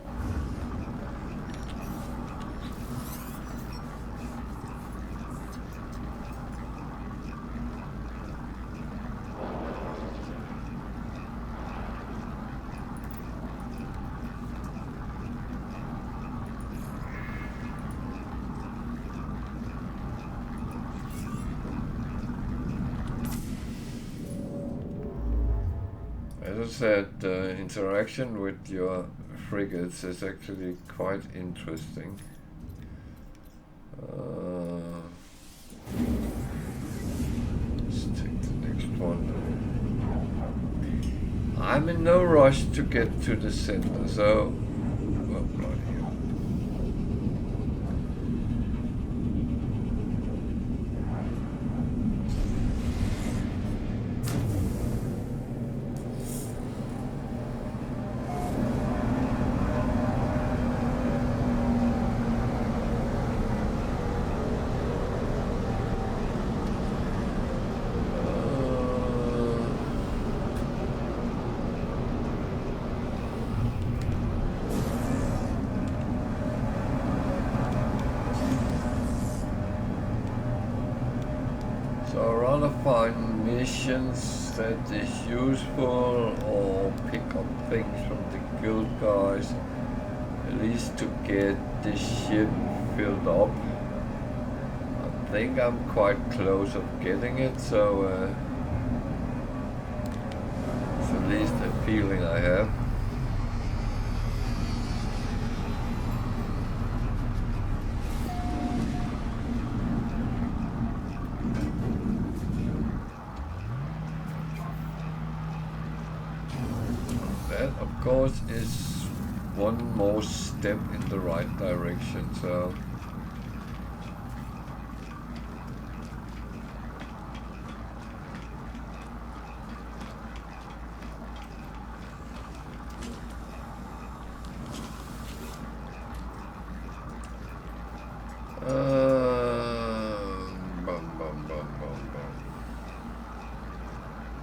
As I said, the interaction with your frigates is actually quite interesting. Let's take the next one. I'm in no rush to get to the center, so. Oh, bloody hell. find missions that is useful or pick up things from the guild guys, at least to get the ship filled up. I think I'm quite close of getting it, so it's at least a feeling I have. That, of course, is one more step in the right direction, so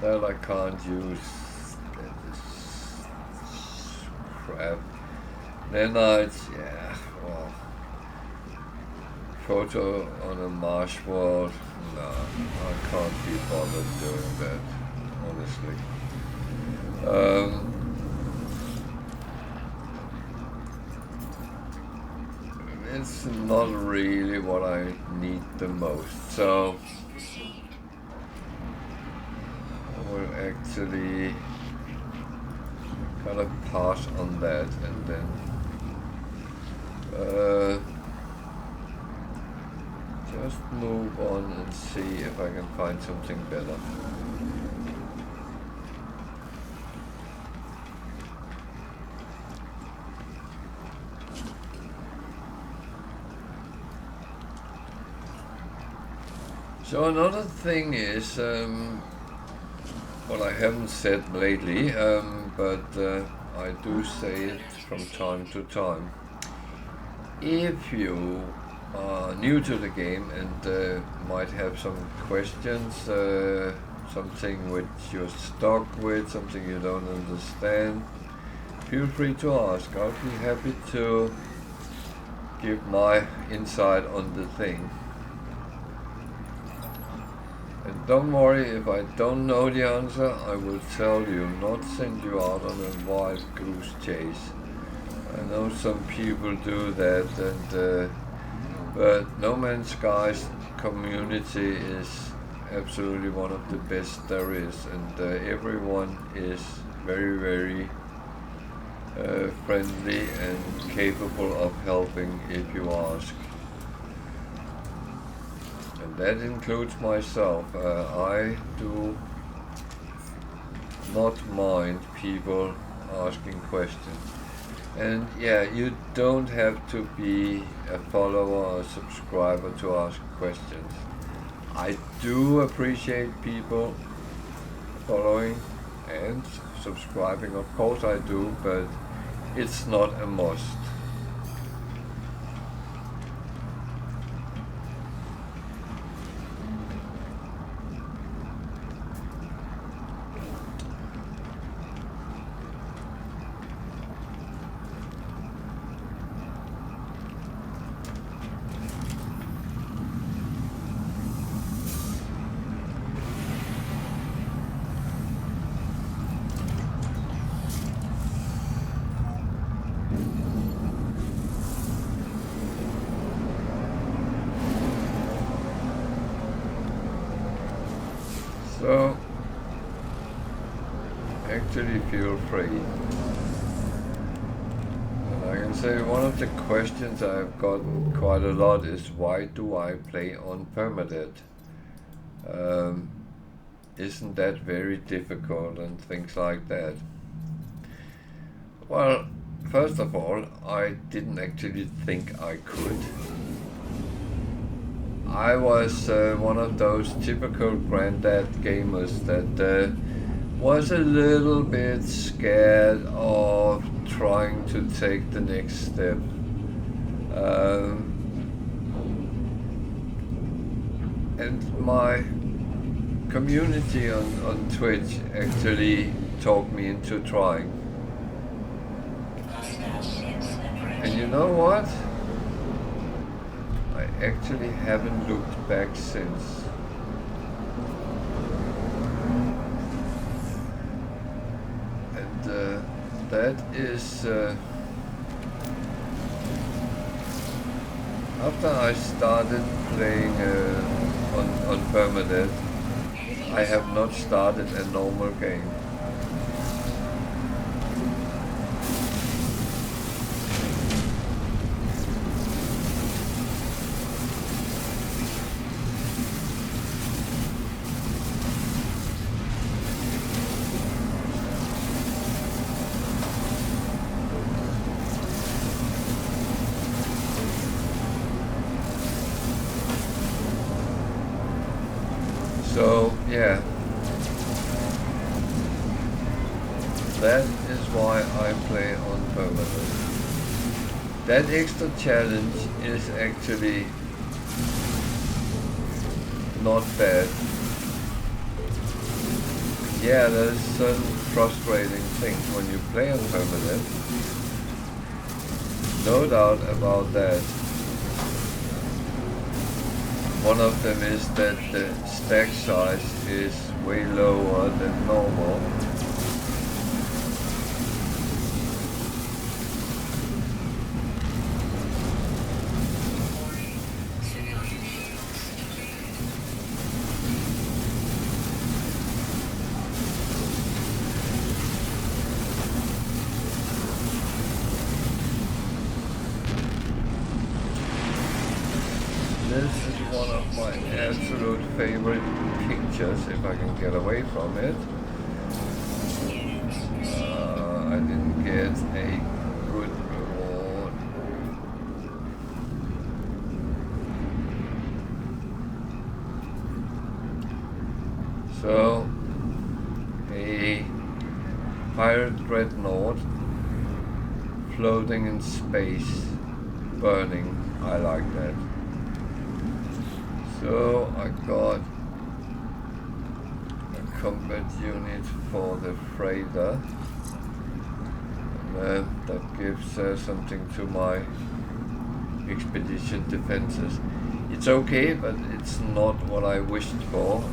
that I can't use. That is crap. Nanites, yeah, well, photo on a Mars world, no, I can't be bothered doing that, honestly. It's not really what I need the most, so I will actually kind of pass on that and then just move on and see if I can find something better. So another thing is, what I haven't said lately, but I do say it from time to time. If you are new to the game and might have some questions, something which you're stuck with, something you don't understand, feel free to ask. I'll be happy to give my insight on the thing. And don't worry, if I don't know the answer, I will tell you, not send you out on a wild goose chase. I know some people do that, and but No Man's Sky's community is absolutely one of the best there is, and everyone is very, very friendly and capable of helping if you ask. That includes myself. I do not mind people asking questions. And yeah, you don't have to be a follower or a subscriber to ask questions. I do appreciate people following and subscribing, of course I do, but it's not a must. So, actually feel free. And I can say one of the questions I've gotten quite a lot is, why do I play on Permadeath? Isn't that very difficult and things like that? Well, first of all, I didn't actually think I could. I was one of those typical granddad gamers that was a little bit scared of trying to take the next step. And my community on Twitch actually talked me into trying. And you know what? I actually haven't looked back since. that is after I started playing on Permadeath, I have not started a normal game. So yeah, that is why I play on Permadeath. That extra challenge is actually not bad. Yeah, there's certain frustrating things when you play on Permadeath. No doubt about that. One of them is that the stack size is way lower than normal. This is one of my absolute favorite pictures, if I can get away from it. I didn't get a good reward. So, a pirate dreadnought floating in space, burning. I like that. So I got a combat unit for the freighter, and that gives something to my expedition defenses. It's okay, but it's not what I wished for.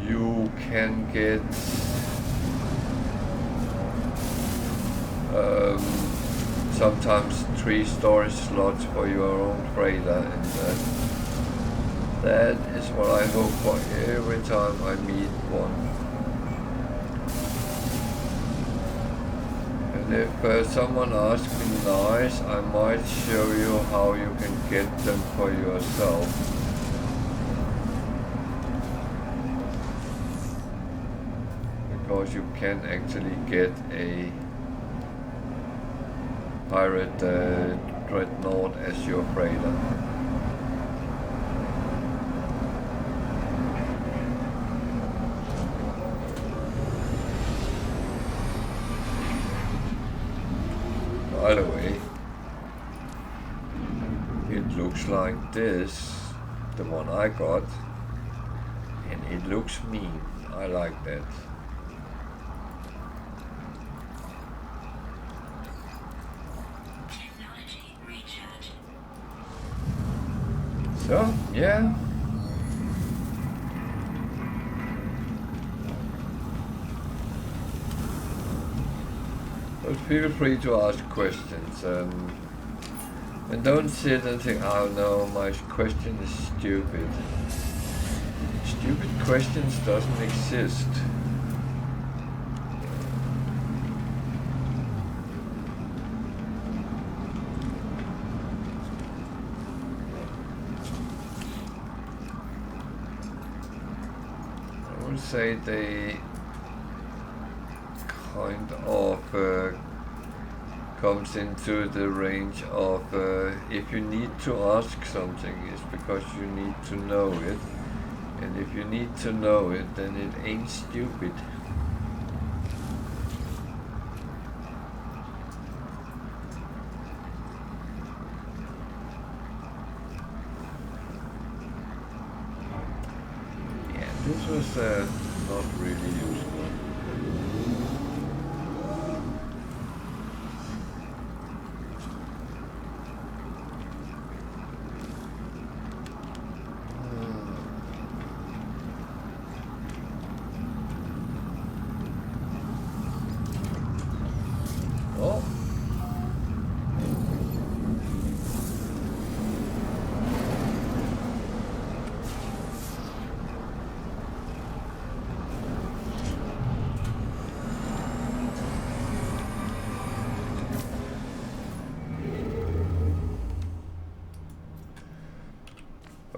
You can get sometimes 3 storage slots for your own freighter, and that is what I hope for every time I meet one. And if someone asks me nice, I might show you how you can get them for yourself. Because you can actually get a pirate dreadnought as your freighter. By the way, it looks like this, the one I got, and it looks mean. I like that.
Technology recharge.
So, yeah. But feel free to ask questions, and don't sit and think, oh no, my question is stupid. Stupid questions doesn't exist. I would say they kind of comes into the range of if you need to ask something, it's because you need to know it, and if you need to know it, then it ain't stupid. Yeah, this was not really useful.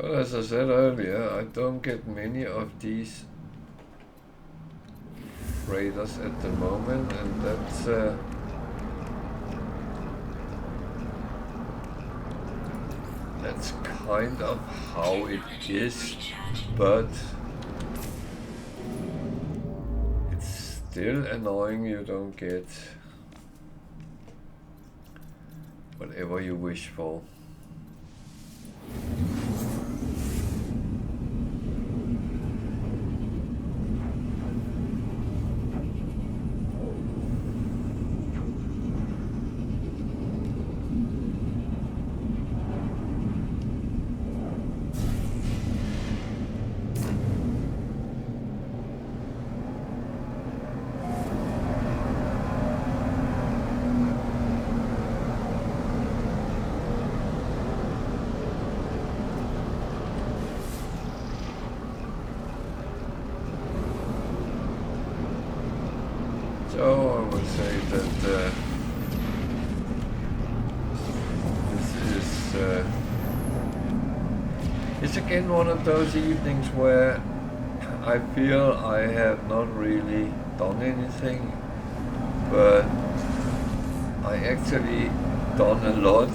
Well, as I said earlier, I don't get many of these freighters at the moment, and that's kind of how it is, but it's still annoying you don't get whatever you wish for. So I would say that this is it's again one of those evenings where I feel I have not really done anything, but I actually done a lot.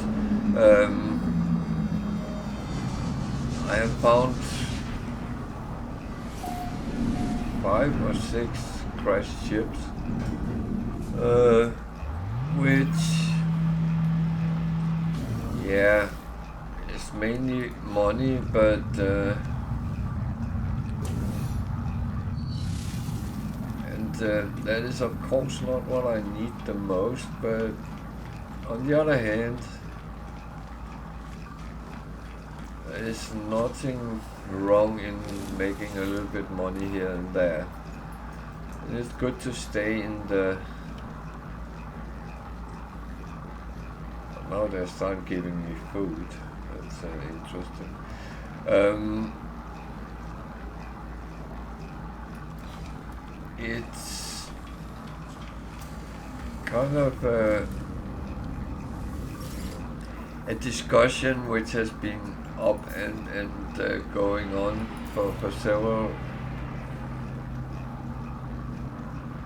I have found 5 or 6 crashed ships. Which, yeah, it's mainly money, but that is of course not what I need the most, but on the other hand, there is nothing wrong in making a little bit money here and there. It's good to stay in the... Now they start giving me food. That's interesting. It's kind of a discussion which has been up and going on for several,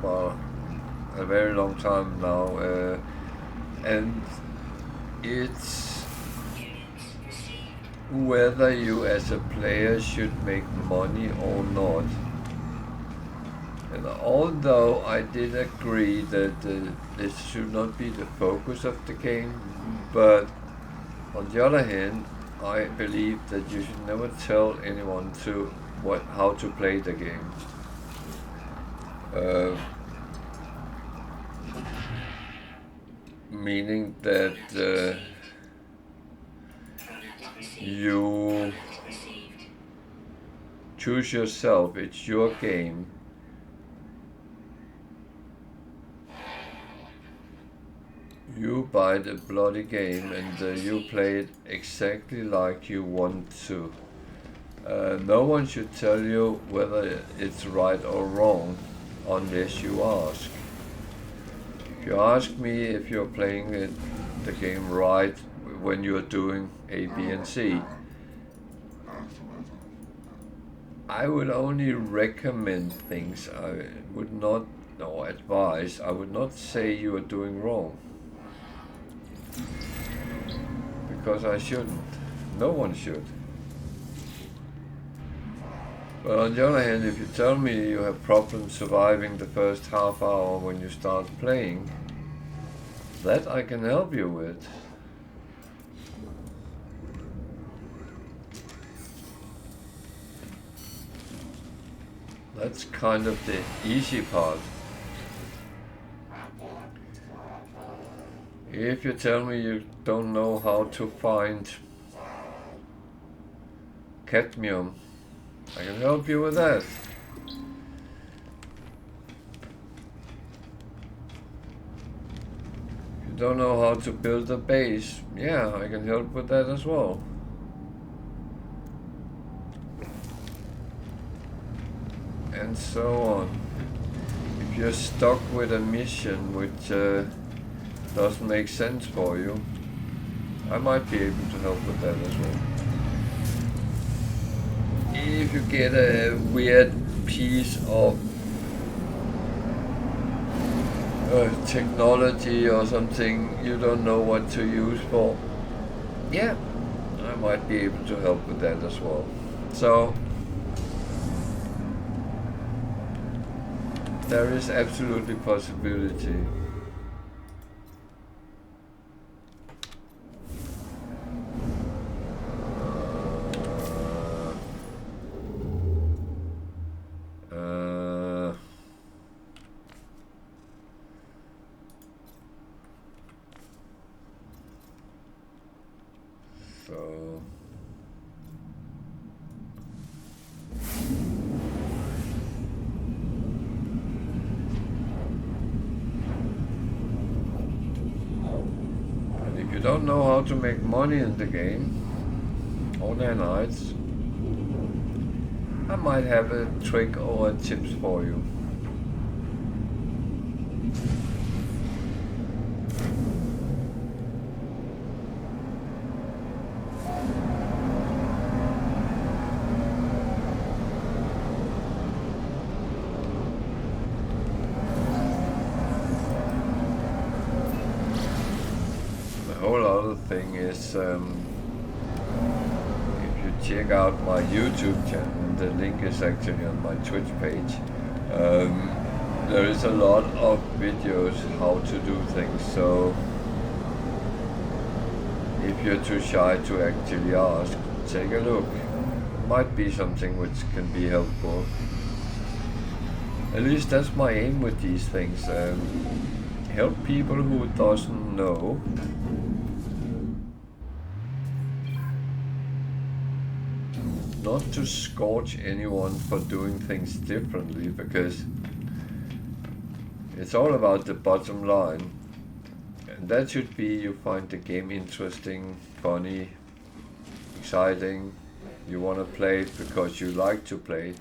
well, a very long time now, and it's whether you as a player should make money or not. And although I did agree that this should not be the focus of the game, but on the other hand, I believe that you should never tell anyone how to play the game. Meaning that you choose yourself, it's your game. You buy the bloody game and you play it exactly like you want to. No one should tell you whether it's right or wrong unless you ask. If you ask me if you're playing the game right when you're doing A, B and C, I would only recommend things. I would not advise. I would not say you are doing wrong. Because I shouldn't. No one should. But on the other hand, if you tell me you have problems surviving the first half hour when you start playing, that I can help you with. That's kind of the easy part. If you tell me you don't know how to find cadmium, I can help you with that. If you don't know how to build a base, yeah, I can help with that as well. And so on. If you're stuck with a mission which doesn't make sense for you, I might be able to help with that as well. if you get a weird piece of technology or something you don't know what to use for, yeah, I might be able to help with that as well. So there is absolutely possibility. So and if you don't know how to make money in the game, or nanites, I might have a trick or tips for you. The whole other thing is, if you check out my YouTube channel, the link is actually on my Twitch page. There is a lot of videos how to do things, so if you're too shy to actually ask, take a look. Might be something which can be helpful. At least that's my aim with these things. Help people who doesn't know. Not to scorch anyone for doing things differently, because it's all about the bottom line. And that should be you find the game interesting, funny, exciting, you want to play it because you like to play it.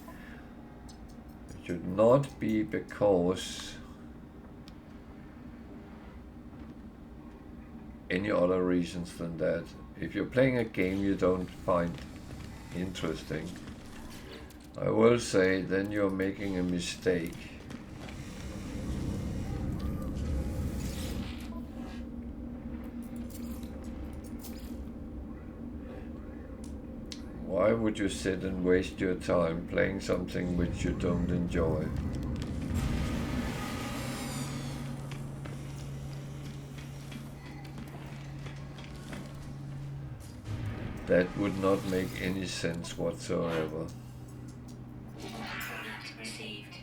It should not be because any other reasons than that. If you're playing a game you don't find interesting, I will say then you're making a mistake. Why would you sit and waste your time playing something which you don't enjoy? That would not make any sense whatsoever.
Product received.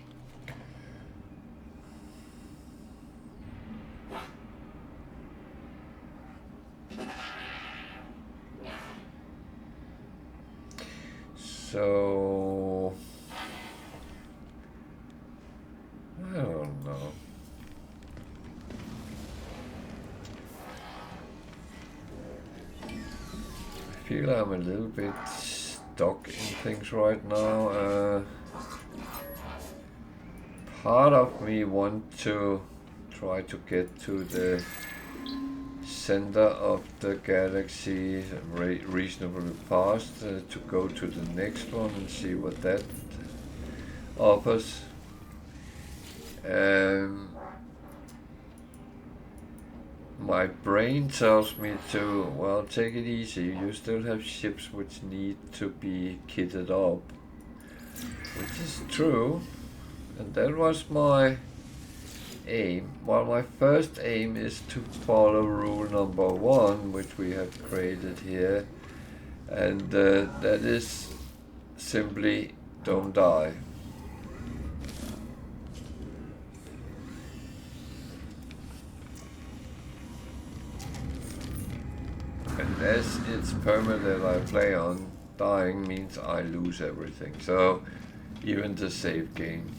So I don't know. I feel I'm a little bit stuck in things right now. Part of me want to try to get to the center of the galaxy reasonably fast, to go to the next one and see what that offers. My brain tells me to, well, take it easy. You still have ships which need to be kitted up, which is true, and that was my aim. Well, my first aim is to follow rule number 1, which we have created here, and that is simply don't die. And as it's permadeath I play on, dying means I lose everything, so even the save game.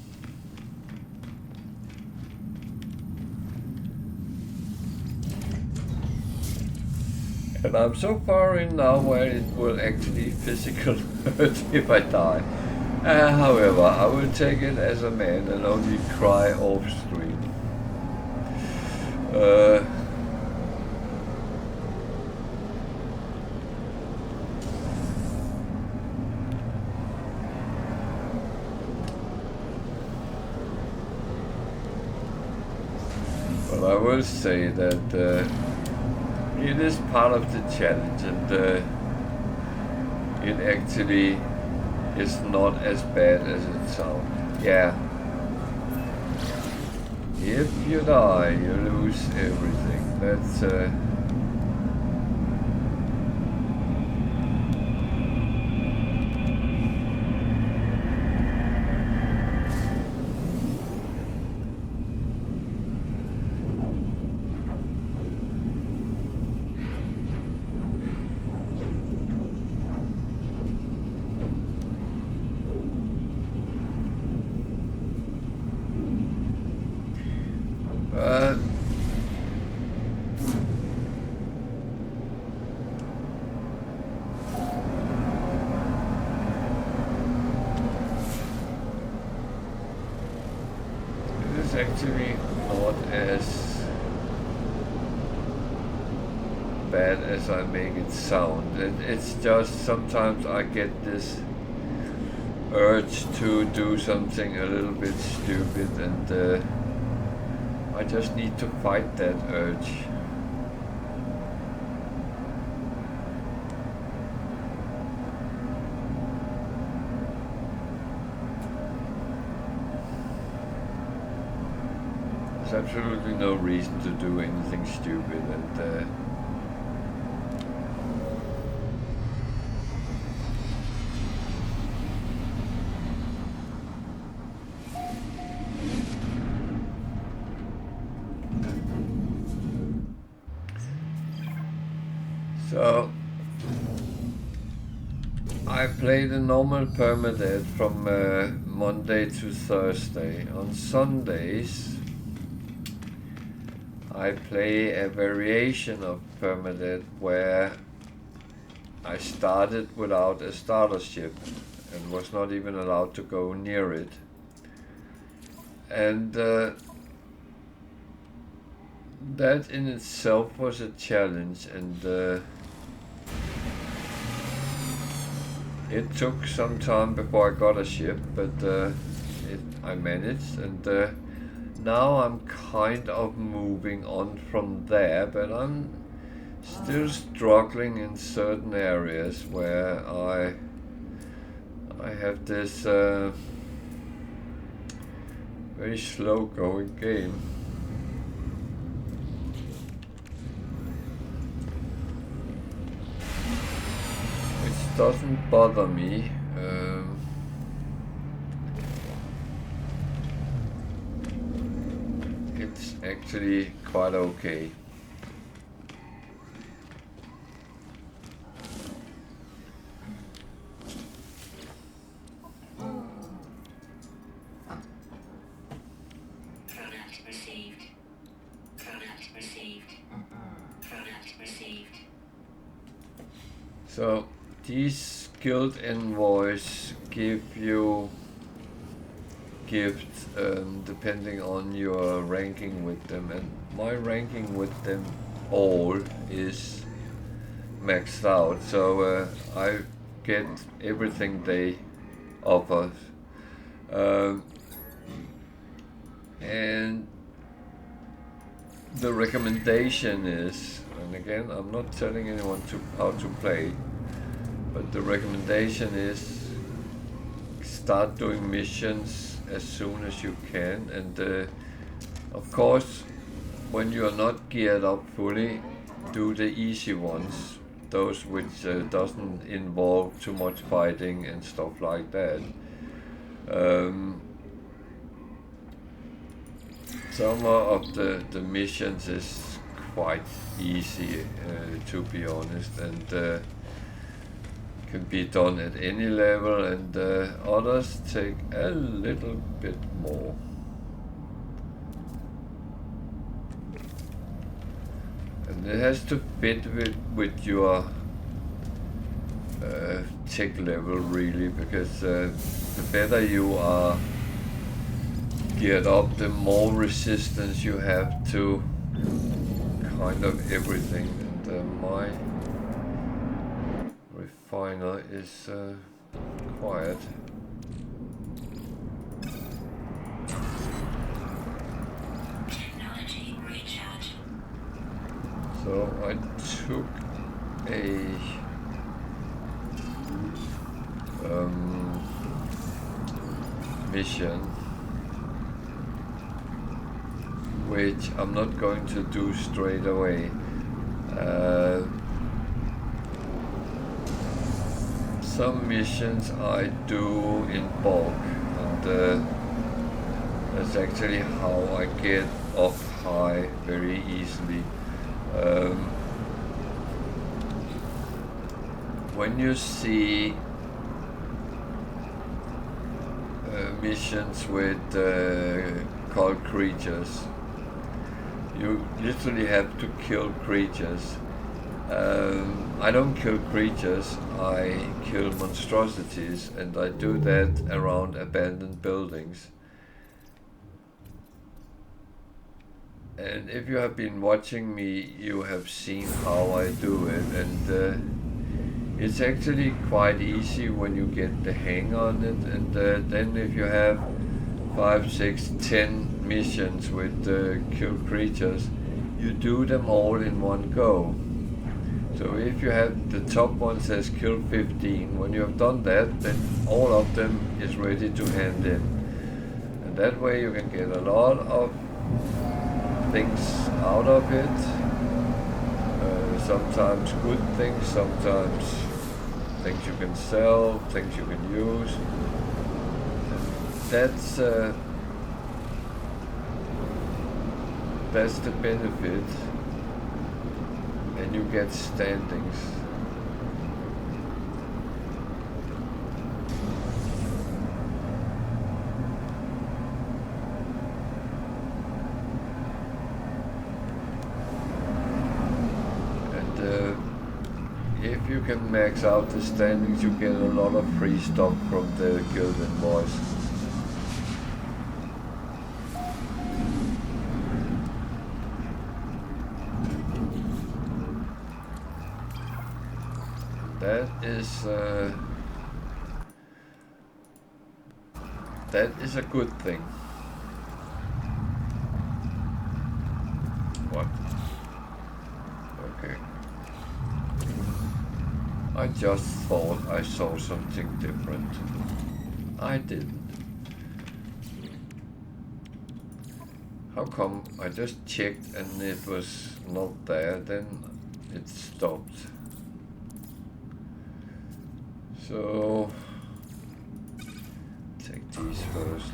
And I'm so far in now where it will actually physically hurt if I die. However, I will take it as a man and only cry off stream. But I will say that it is part of the challenge, and it actually is not as bad as it sounds. Yeah. If you die, you lose everything. That's actually not as bad as I make it sound. It's just sometimes I get this urge to do something a little bit stupid, and I just need to fight that urge. There's absolutely no reason to do anything stupid, and so I play the normal Permadeath from Monday to Thursday. On Sundays I play a variation of Permadeath where I started without a starter ship and was not even allowed to go near it. And that in itself was a challenge, and it took some time before I got a ship, but I managed, and now I'm kind of moving on from there, but I'm still struggling in certain areas where I have this very slow going game. Which doesn't bother me. It's actually quite okay.
Product received. Product received. Product received.
So these guild envoys give you gifts depending on your ranking with them, and my ranking with them all is maxed out, so I get everything they offer, and the recommendation is, and again I'm not telling anyone how to play, but the recommendation is start doing missions as soon as you can, and of course when you are not geared up fully, do the easy ones, those which doesn't involve too much fighting and stuff like that. Some of the missions is quite easy, to be honest, and can be done at any level, and others take a little bit more. And it has to fit with your tech level, really, because the better you are geared up, the more resistance you have to kind of everything. And my refiner is quiet.
Technology recharge.
took a mission, which I'm not going to do straight away. Some missions I do in bulk, and that's actually how I get up high very easily. When you see missions with called creatures, you literally have to kill creatures. I don't kill creatures, I kill monstrosities, and I do that around abandoned buildings. And if you have been watching me, you have seen how I do it, and it's actually quite easy when you get the hang on it. And then if you have 5, 6, 10 missions with kill creatures, you do them all in one go. So if you have the top one says kill 15, when you have done that, then all of them is ready to hand in. And that way you can get a lot of things out of it. Sometimes good things, sometimes things you can sell, things you can use. That's the benefit. And you get standings. And if you can max out the standings, you get a lot of free stuff from the guild invoice. That is a good thing. What? Okay. I just thought I saw something different. I didn't. How come I just checked and it was not there, then it stopped? So, take these first.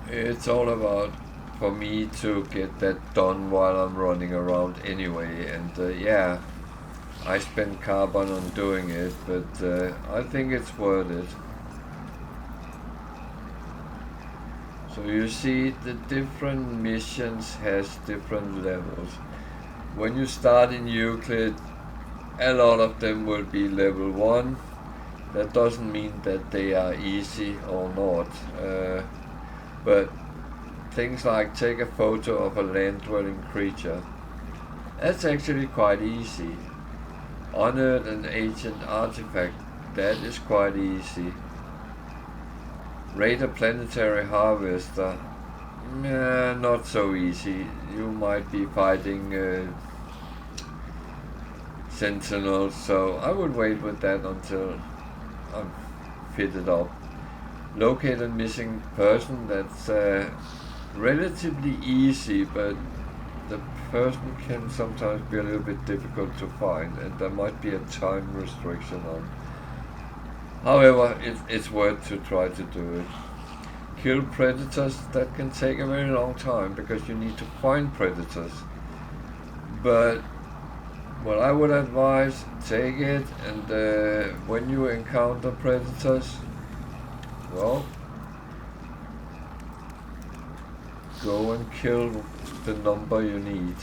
It's all about for me to get that done while I'm running around anyway, and yeah, I spend carbon on doing it, but I think it's worth it. So you see, the different missions has different levels. When you start in Euclid, a lot of them will be level 1. That doesn't mean that they are easy or not. But things like take a photo of a land-dwelling creature, that's actually quite easy. Honored an ancient artifact, that is quite easy. Raid a planetary harvester, not so easy. You might be fighting sentinels, so I would wait with that until I'm fitted up. Locate a missing person, that's relatively easy, but the person can sometimes be a little bit difficult to find, and there might be a time restriction on. However, it's worth to try to do it. Kill predators, that can take a very long time because you need to find predators. But what I would advise, take it, and when you encounter predators, well, go and kill the number you need.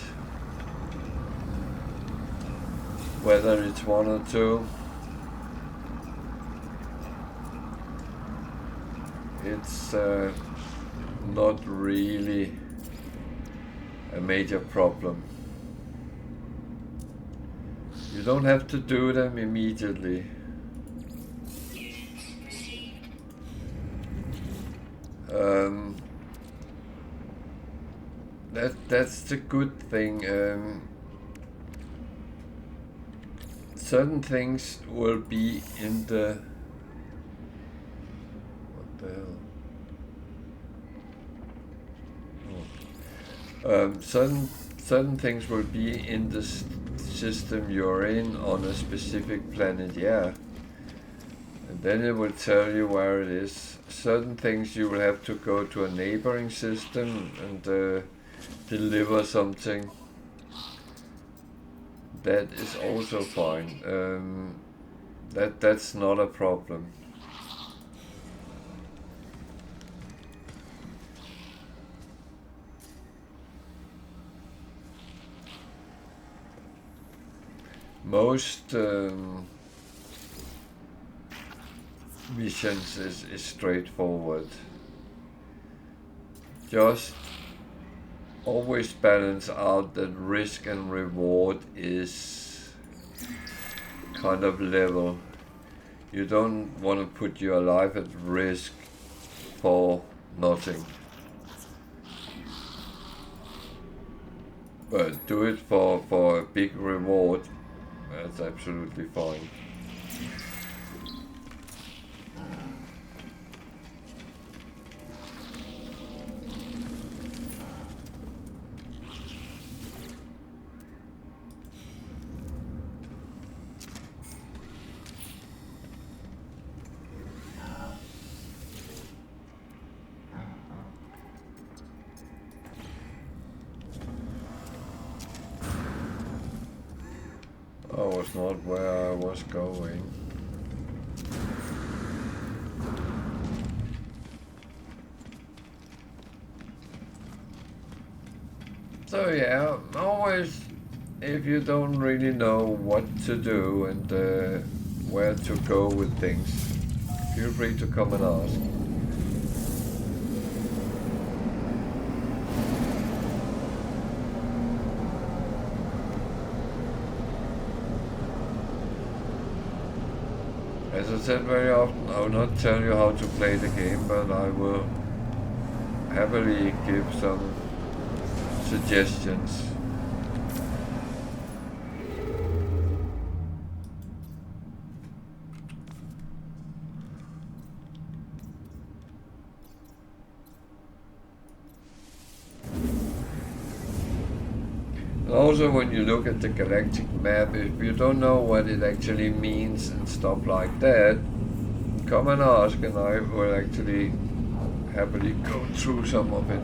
Whether it's 1 or 2, it's not really a major problem. You don't have to do them immediately. that's the good thing. Certain things will be in the... What the hell? Certain things will be in the system you're in on a specific planet, yeah. And then it will tell you where it is. Certain things you will have to go to a neighboring system and deliver something. That is also fine. That's not a problem. Most missions is straightforward. Just always balance out that risk and reward is kind of level. You don't want to put your life at risk for nothing. But do it for a big reward. That's absolutely fine. That was not where I was going. So yeah, always, if you don't really know what to do and where to go with things, feel free to come and ask. As I said very often, I will not tell you how to play the game, but I will happily give some suggestions. And also when you look at the galactic map, if you don't know what it actually means and stuff like that, come and ask and I will actually happily go through some of it.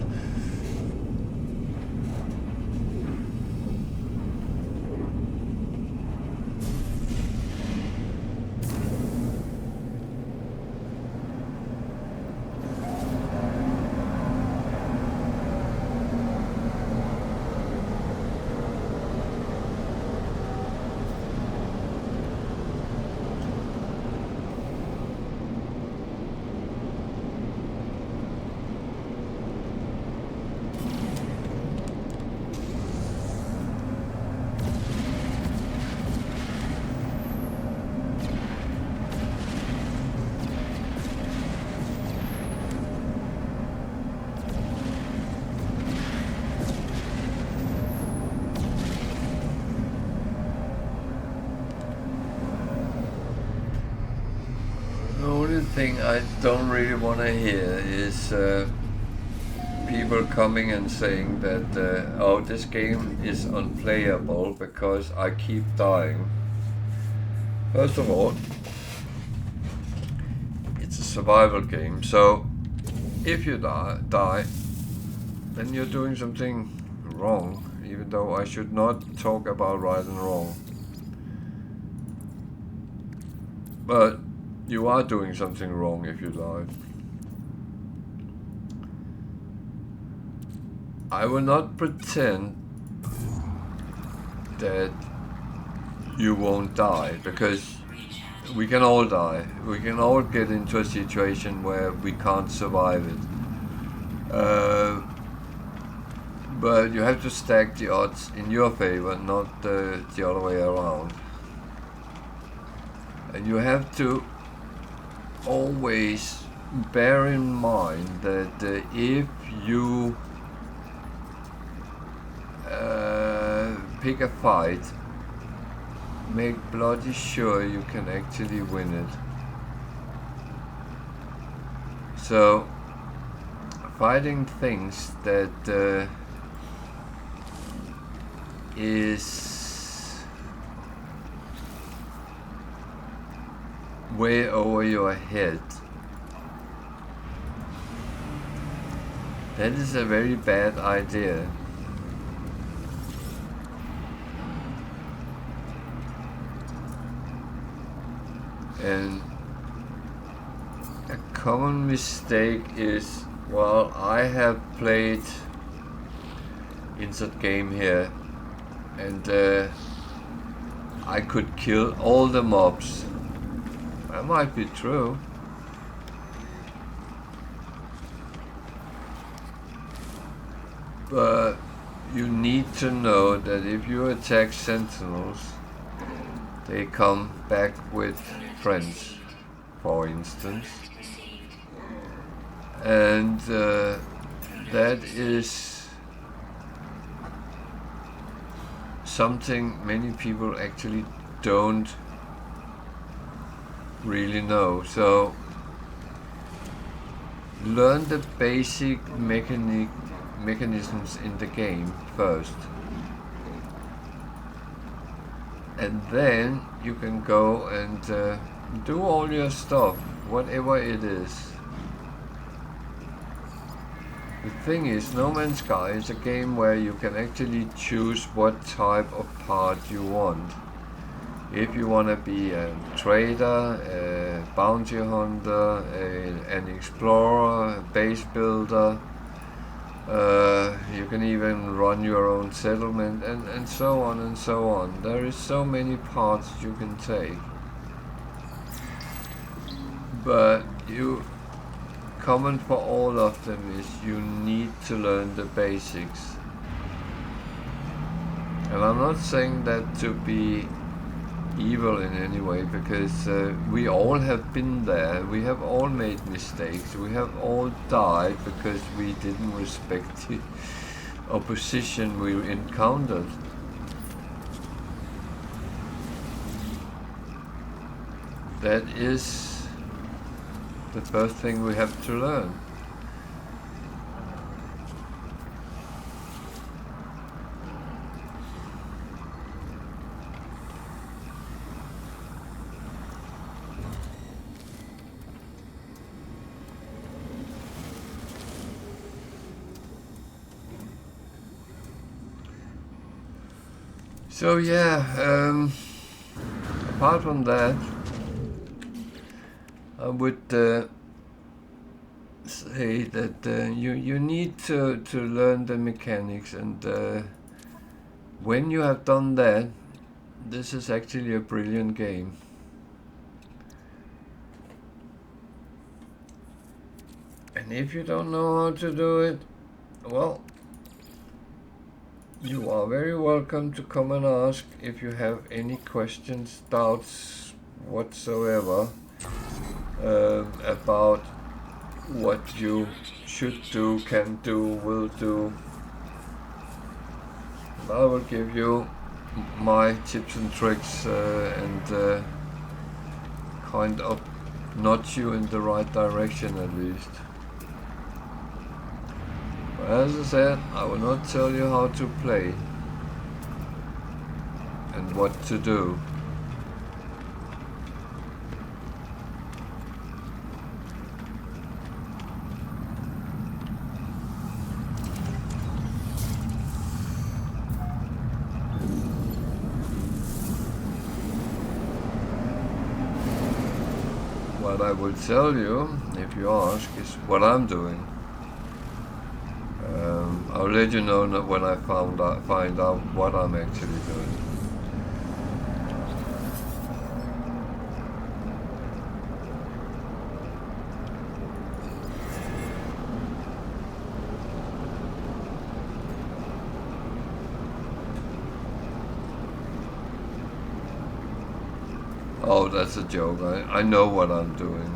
Thing I don't really want to hear is people coming and saying that oh, this game is unplayable because I keep dying. First of all, it's a survival game, so if you die, then you're doing something wrong, even though I should not talk about right and wrong. But you are doing something wrong if you die. I will not pretend that you won't die, because we can all die. We can all get into a situation where we can't survive it. But you have to stack the odds in your favor, not the other way around. And you have to always bear in mind that if you pick a fight, make bloody sure you can actually win it. So fighting things that is way over your head, that is a very bad idea. And a common mistake is, well, I have played insert game here, and I could kill all the mobs. That might be true. But you need to know that if you attack sentinels, they come back with friends, for instance. And that is something many people actually don't really know. So learn the basic mechanisms in the game first, and then you can go and do all your stuff, whatever it is. The thing is, No Man's Sky is a game where you can actually choose what type of part you want. If you want to be a trader, a bounty hunter, an explorer, a base builder, you can even run your own settlement, and so on and so on. There is so many paths you can take. But common for all of them is you need to learn the basics. And I'm not saying that to be evil in any way, because we all have been there. We have all made mistakes. We have all died because we didn't respect the opposition we encountered. That is the first thing we have to learn. So yeah, apart from that, I would say that you need to learn the mechanics, and when you have done that, this is actually a brilliant game. And if you don't know how to do it, well, you are very welcome to come and ask if you have any questions, doubts whatsoever about what you should do, can do, will do. I will give you my tips and tricks and kind of nudge you in the right direction at least. But as I said, I will not tell you how to play and what to do. What I will tell you, if you ask, is what I'm doing. I'll let you know when I find out what I'm actually doing. Oh, that's a joke. I know what I'm doing.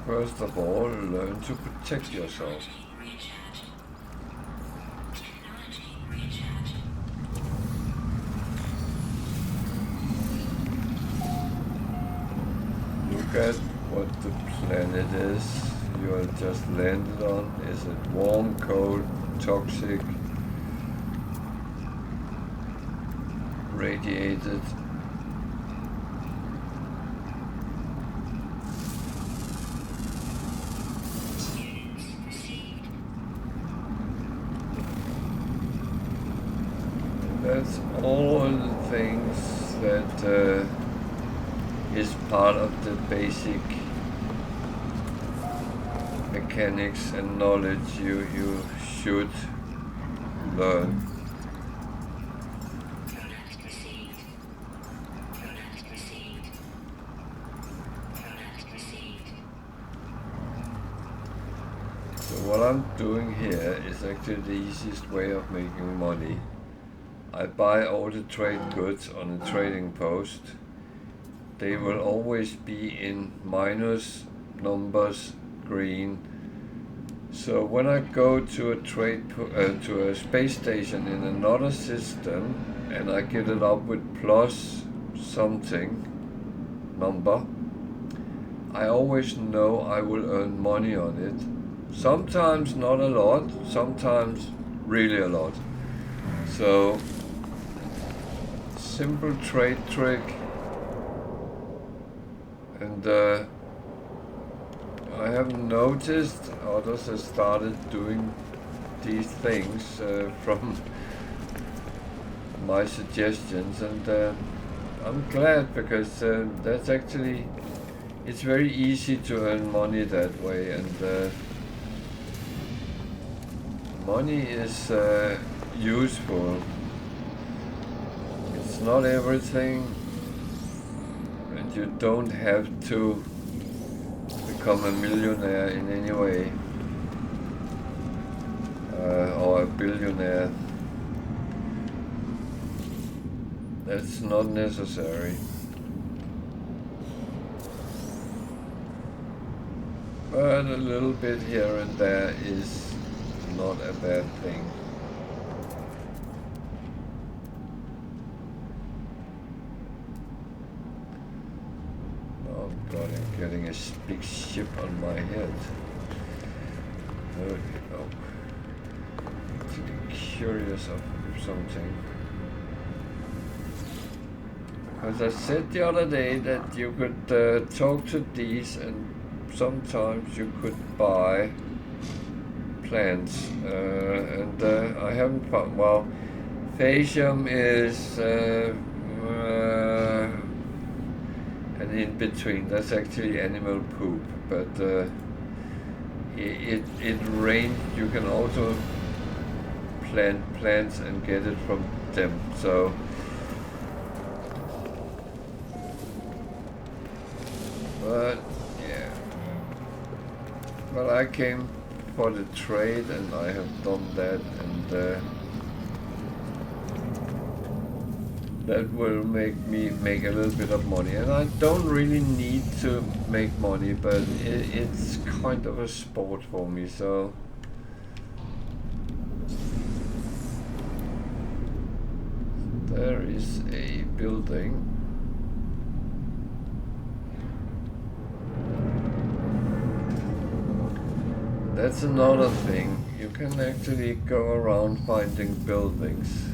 First of all, learn to protect yourself. Look at what the planet is you have just landed on. Is it warm, cold, toxic, radiated? That's all the things that is part of the basic mechanics and knowledge you should learn. So what I'm doing here is actually the easiest way of making money. I buy all the trade goods on a trading post. They will always be in minus numbers, green. So when I go to to a space station in another system and I get it up with plus something number, I always know I will earn money on it. Sometimes not a lot, sometimes really a lot. So simple trade trick, and I have noticed others have started doing these things from my suggestions, and I'm glad because that's actually, it's very easy to earn money that way, and money is useful. It's not everything, and you don't have to become a millionaire in any way, or a billionaire. That's not necessary. But a little bit here and there is not a bad thing. Oh God, I'm getting a big ship on my head. There we go. I'm curious of something. Because I said the other day that you could talk to these, and sometimes you could buy plants, and I haven't found, well, Phasium is an in-between. That's actually animal poop, but it rains. You can also plant plants and get it from them. So but yeah, well, I came for the trade, and I have done that, and that will make me make a little bit of money. And I don't really need to make money, but it's kind of a sport for me. So there is a building. That's another thing. You can actually go around finding buildings.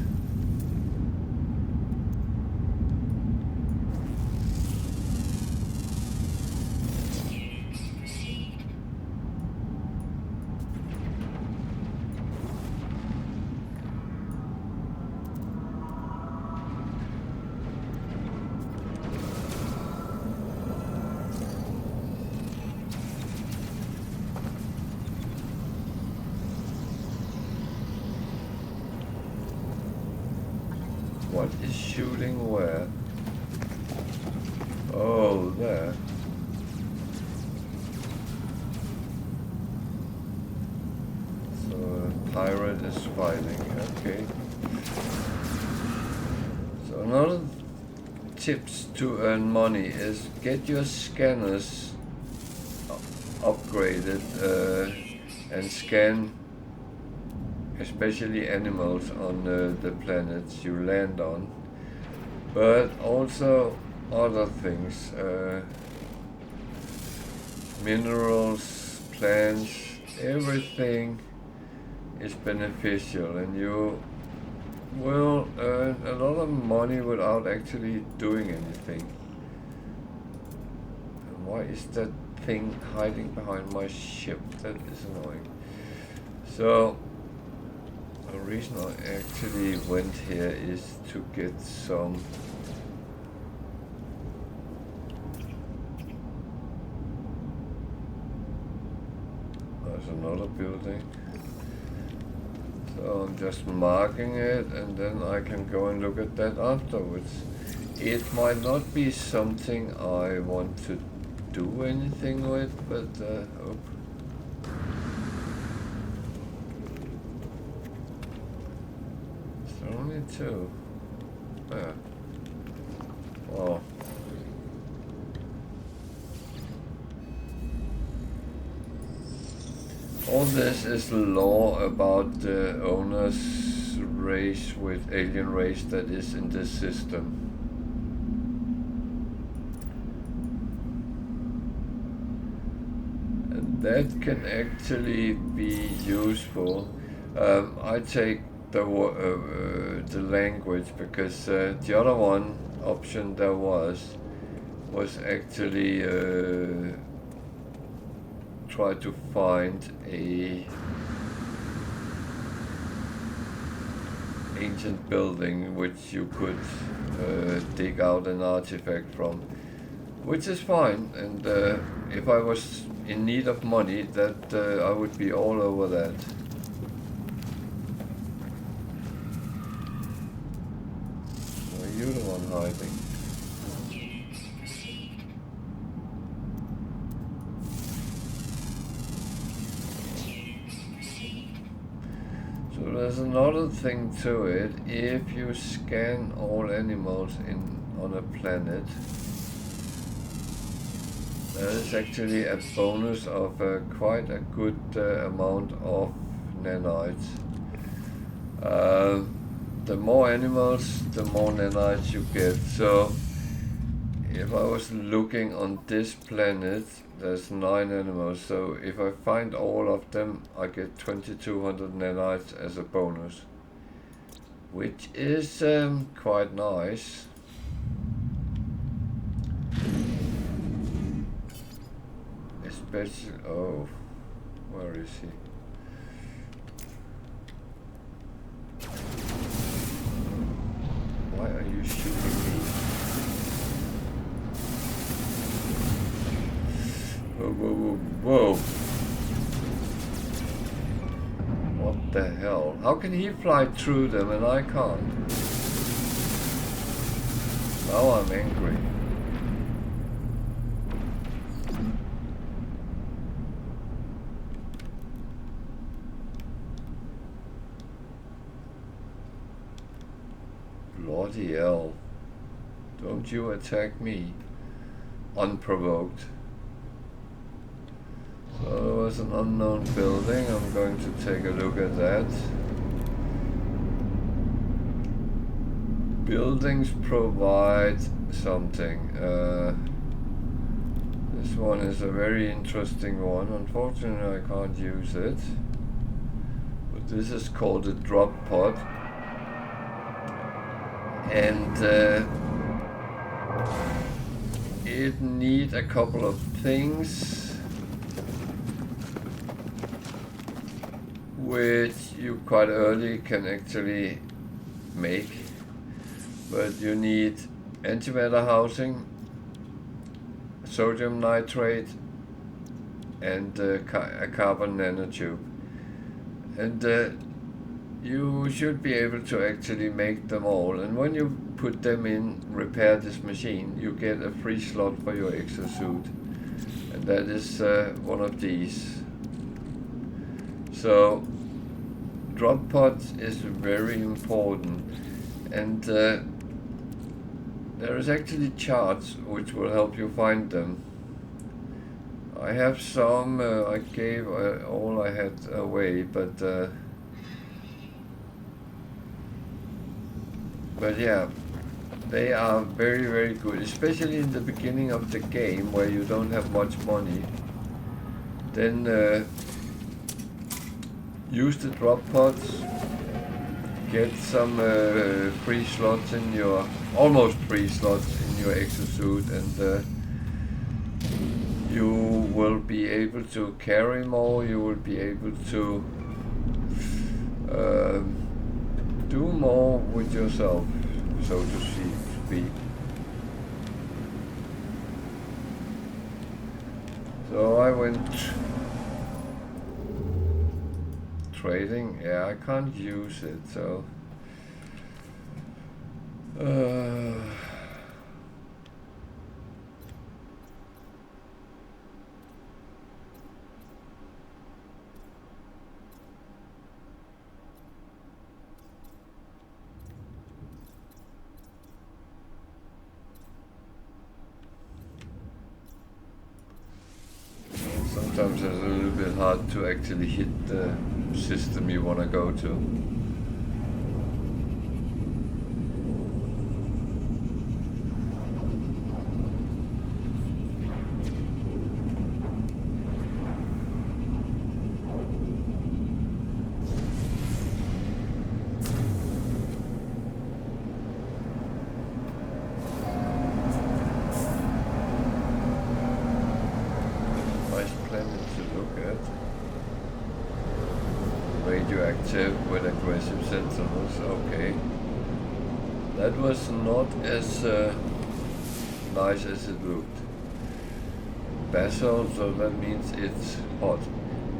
What is shooting where? Oh, there. So a pirate is fighting, okay. So another tips to earn money is get your scanners upgrade it and scan especially animals on the planets you land on, but also other things, minerals, plants, everything is beneficial, and you will earn a lot of money without actually doing anything. And why is that thing hiding behind my ship? That is annoying. So the reason I actually went here is to get some there's another building. So I'm just marking it, and then I can go and look at that afterwards. It might not be something I want to do anything with, but oh. It's only two. Yeah. Wow. All this is lore about the owner's race with alien race that is in this system. And that can actually be useful. I take the language because the other one option there was actually try to find a ancient building which you could dig out an artifact from, which is fine, and if I was in need of money, that I would be all over that. Are you the one hiding? There's another thing to it. If you scan all animals on a planet, there is actually a bonus of quite a good amount of nanites. The more animals, the more nanites you get. So if I was looking on this planet, there's 9 animals, so if I find all of them, I get 2200 nanites as a bonus, which is quite nice. Especially, oh, where is he? Why are you shooting me? Whoa, whoa, whoa, whoa. What the hell? How can he fly through them and I can't? Now I'm angry. Bloody hell. Don't you attack me unprovoked. So there was an unknown building. I'm going to take a look at that. Buildings provide something. This one is a very interesting one. Unfortunately, I can't use it. But this is called a drop pod. And it needs a couple of things which you quite early can actually make, but you need antimatter housing, sodium nitrate, and a carbon nanotube, and you should be able to actually make them all, and when you put them in, repair this machine, you get a free slot for your exosuit, and that is one of these. So drop pods is very important, and there is actually charts which will help you find them. I I have some, I gave all I had away, but yeah, they are very, very good, especially in the beginning of the game where you don't have much money. Then use the drop pods, get some free slots in your, almost free slots in your exosuit, and you will be able to carry more, you will be able to do more with yourself, so to speak. So I went trading. Yeah, I can't use it, so sometimes it's a little bit hard to actually hit the system you want to go to. Radioactive with aggressive sentinels, okay. That was not as nice as it looked. Basalt, so that means it's hot.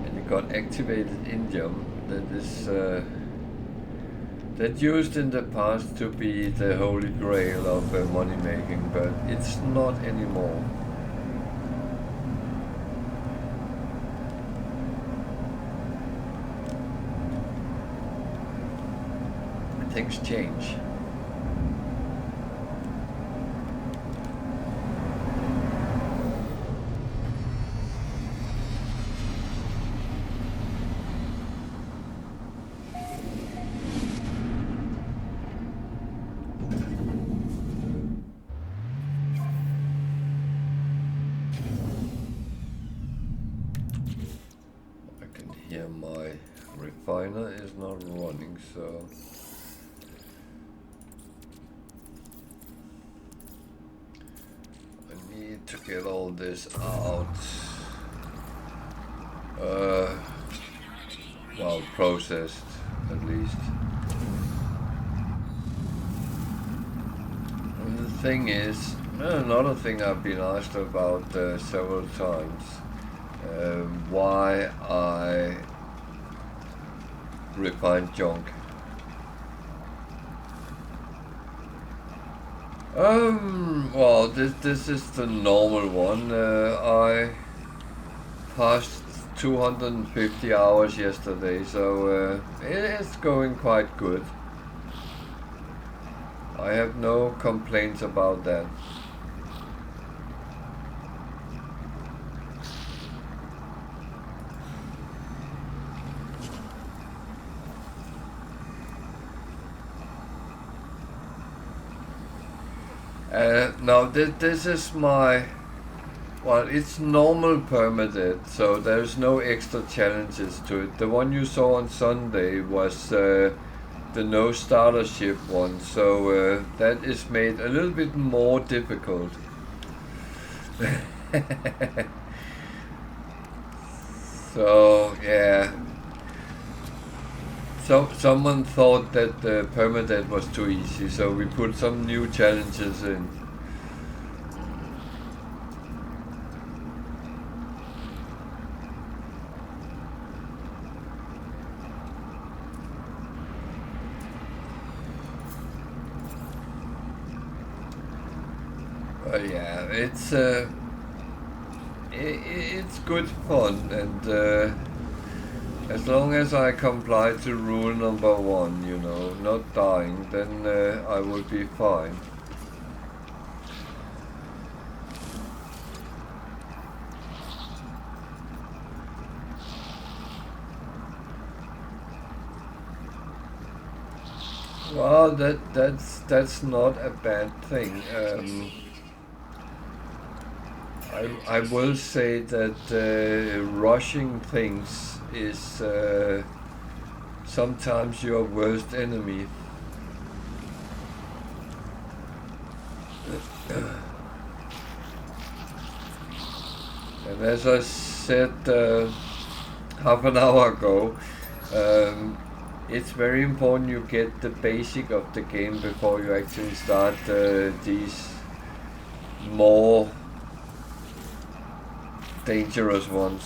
And it got activated indium, that is that used in the past to be the holy grail of money making, but it's not anymore. Things change. I can hear my refiner is not running, so to get all this out, well, processed at least. And the thing is, another thing I've been asked about several times, why I refine junk. Well, this is the normal one. I passed 250 hours yesterday, so it's going quite good. I have no complaints about that. Now this is my, well, it's normal permadeath, so there's no extra challenges to it. The one you saw on Sunday was the no starter ship one, so that is made a little bit more difficult. So yeah. So someone thought that permadeath was too easy, so we put some new challenges in. Yeah, it's good fun, and as long as I comply to rule number 1, you know, not dying, then I will be fine. Well, that's not a bad thing. I will say that rushing things is sometimes your worst enemy. And as I said half an hour ago, it's very important you get the basic of the game before you actually start these more dangerous ones.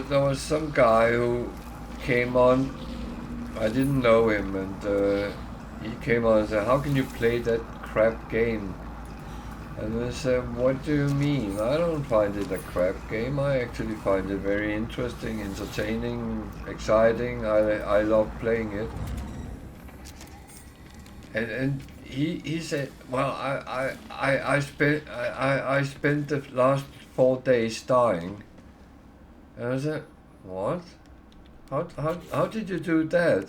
There was some guy who came on. I didn't know him, and he came on and said, "How can you play that crap game?" And I said, "What do you mean? I don't find it a crap game. I actually find it very interesting, entertaining, exciting. I love playing it." And he said, "Well, I spent the last 4 days dying." And I said, "What? How did you do that?"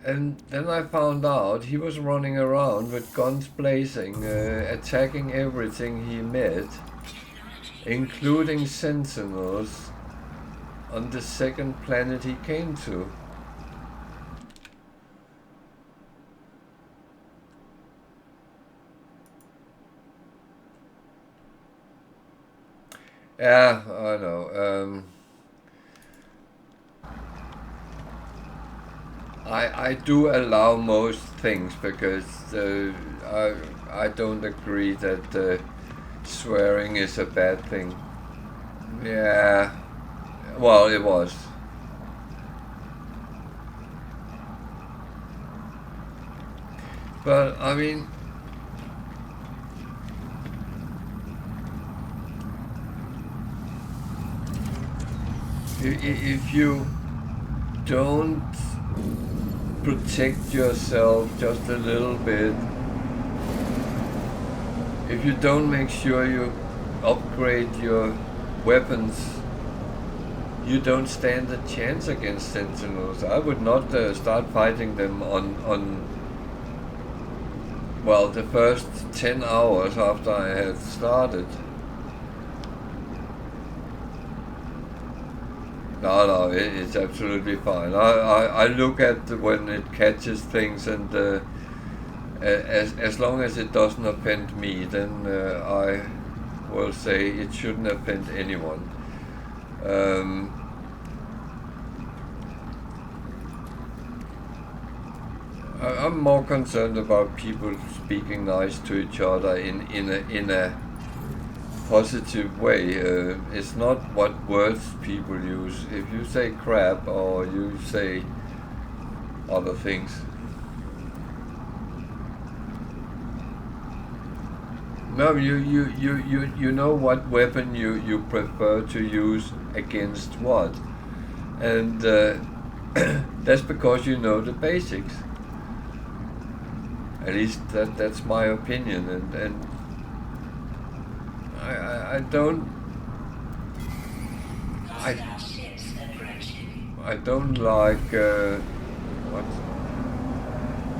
And then I found out he was running around with guns blazing, attacking everything he met, including sentinels on the second planet he came to. Yeah, I know. I do allow most things because I don't agree that swearing is a bad thing. Yeah, well, it was. But I mean, if you don't protect yourself just a little bit, if you don't make sure you upgrade your weapons, you don't stand a chance against sentinels. I would not start fighting them on well, the first 10 hours after I had started. No, it's absolutely fine. I look at when it catches things, and as long as it doesn't offend me, then I will say it shouldn't offend anyone. I'm more concerned about people speaking nice to each other in a positive way. It's not what words people use. If you say crap or you say other things. No, you know what weapon you prefer to use against what, and that's because you know the basics. At least that's my opinion, and I don't like what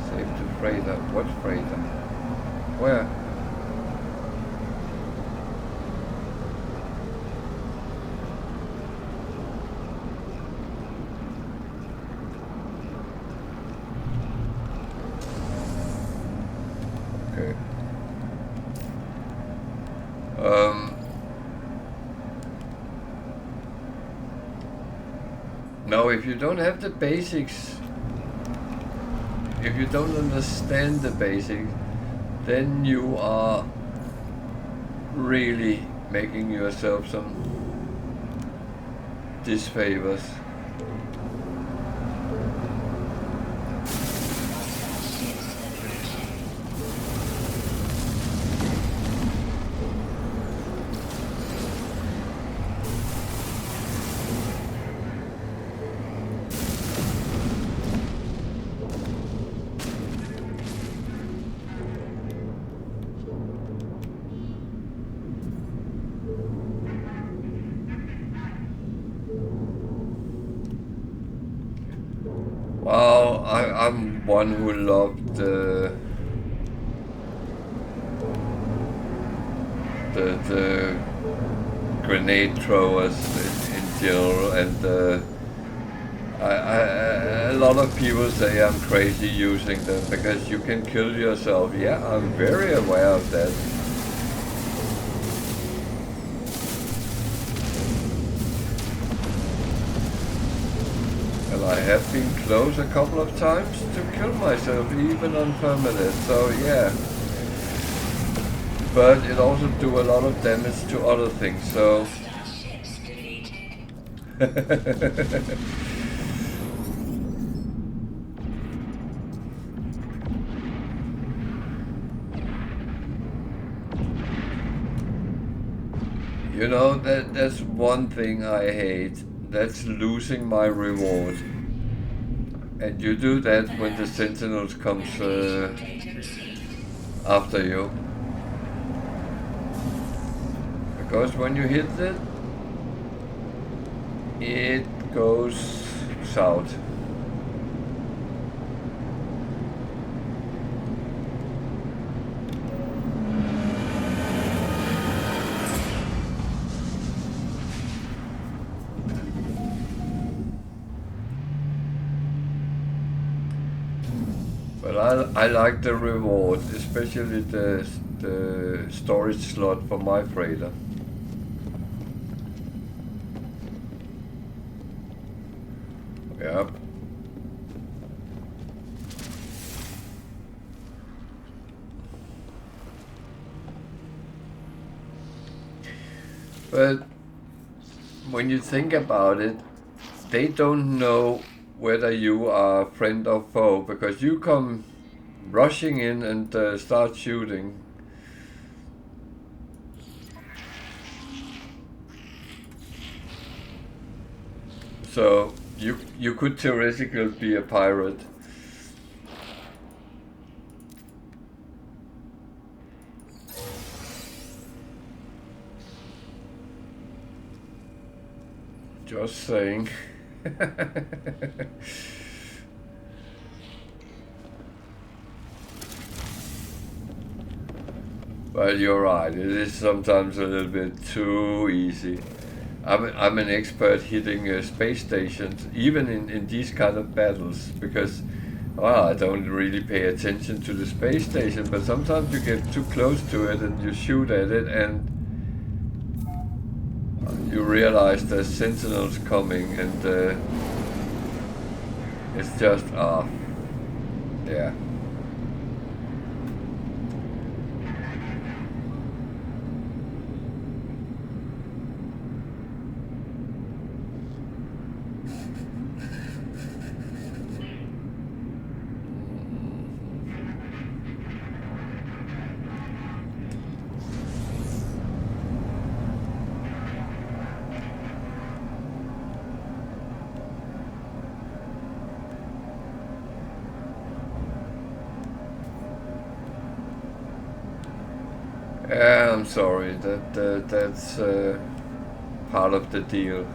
save the freighter. What freighter? Where? Okay. Now, if you don't have the basics, if you don't understand the basics, then you are really making yourself some disfavors. Well, I'm one who loved the grenade throwers in general, and a lot of people say I'm crazy using them because you can kill yourself. Yeah, I'm very aware of that. And I have been close a couple of times to kill myself, even on Permadeath, so yeah. But it also do a lot of damage to other things, so... You know, that's one thing I hate. That's losing my reward. And you do that when the Sentinels comes after you. Because when you hit it, it goes south. But I like the reward, especially the storage slot for my freighter. Yep. But when you think about it, they don't know whether you are friend or foe, because you come rushing in and start shooting. So you could theoretically be a pirate. Just saying. Well, you're right. It is sometimes a little bit too easy. I'm an expert hitting space stations, even in these kind of battles, because, well, I don't really pay attention to the space station, but sometimes you get too close to it and you shoot at it and you realize there's sentinels coming, and it's just, yeah. Yeah, I'm sorry. That's part of the deal.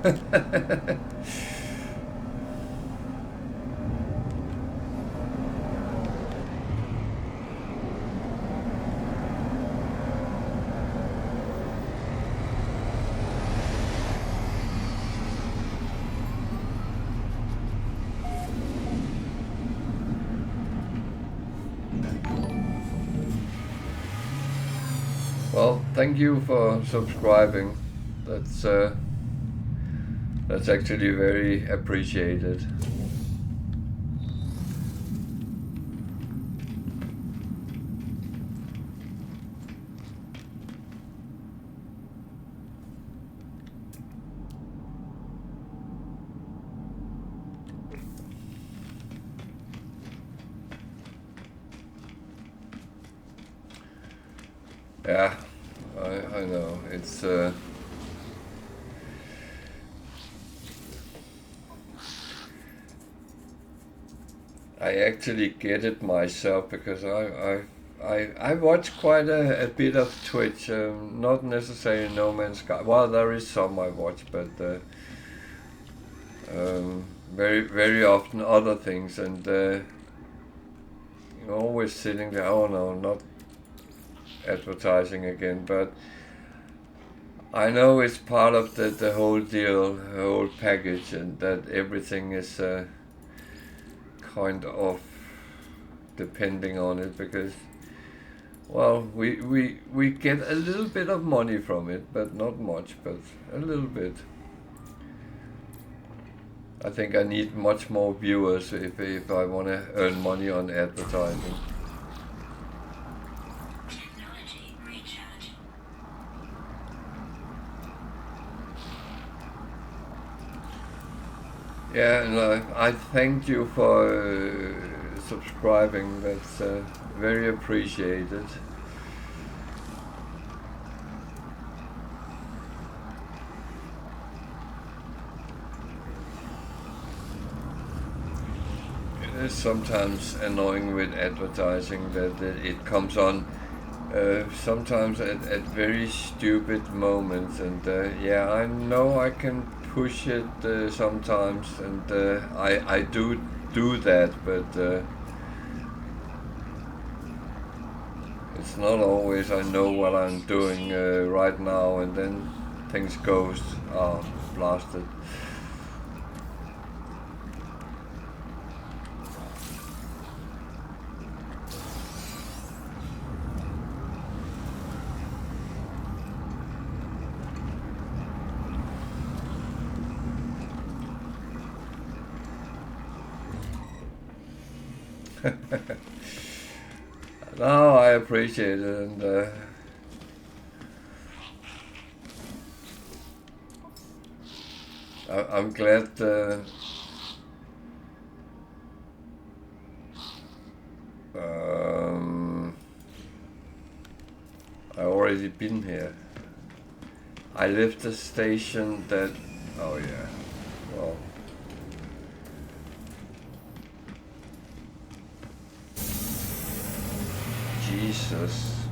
Well, thank you for subscribing. That's actually very appreciated. Yeah, I know. It's I actually get it myself, because I watch quite a bit of Twitch, not necessarily No Man's Sky. Well, there is some I watch, but very often other things, and you're always sitting there, oh no, not advertising again, but I know it's part of the whole deal, the whole package, and that everything is kind of depending on it, because, well, we get a little bit of money from it, but not much, but a little bit. I think I need much more viewers if I want to earn money on advertising.
Technology recharge.
Yeah, and I thank you for subscribing. That's very appreciated. It is sometimes annoying with advertising that it comes on sometimes at very stupid moments, and yeah, I know I can push it sometimes, and I do that, but it's not always I know what I'm doing right now, and then things goes blasted. No, I appreciate it, and I'm glad I already been here. I left the station that, oh yeah, well. Jesus.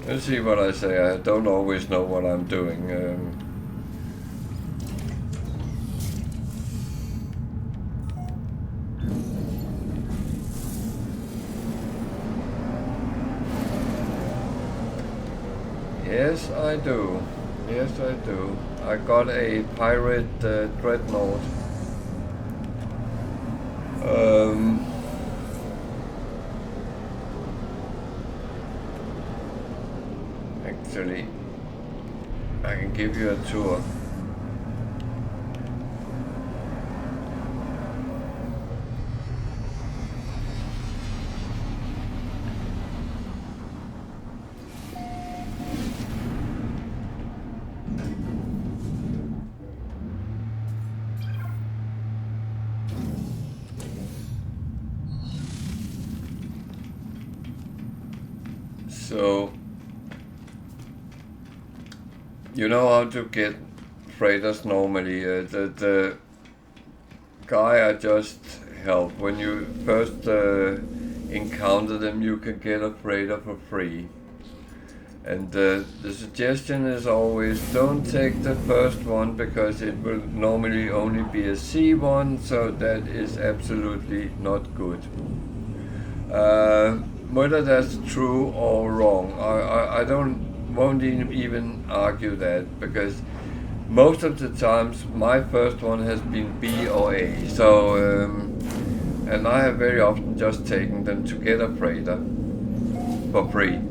Let's see what I say. I don't always know what I'm doing. Yes, I do. Yes, I do. I got a pirate dreadnought. Actually, I can give you a tour. So, you know how to get freighters normally. The guy I just helped, when you first encounter them, you can get a freighter for free. And the suggestion is always don't take the first one, because it will normally only be a C one, so that is absolutely not good. Whether that's true or wrong, I won't even argue that, because most of the times my first one has been B or A. So and I have very often just taken them to get a freighter for free.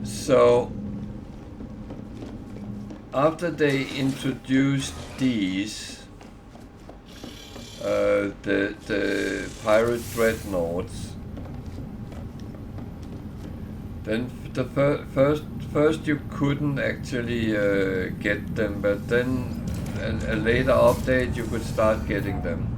So after they introduced these, the pirate dreadnoughts, then the first you couldn't actually get them, but then a later update you could start getting them.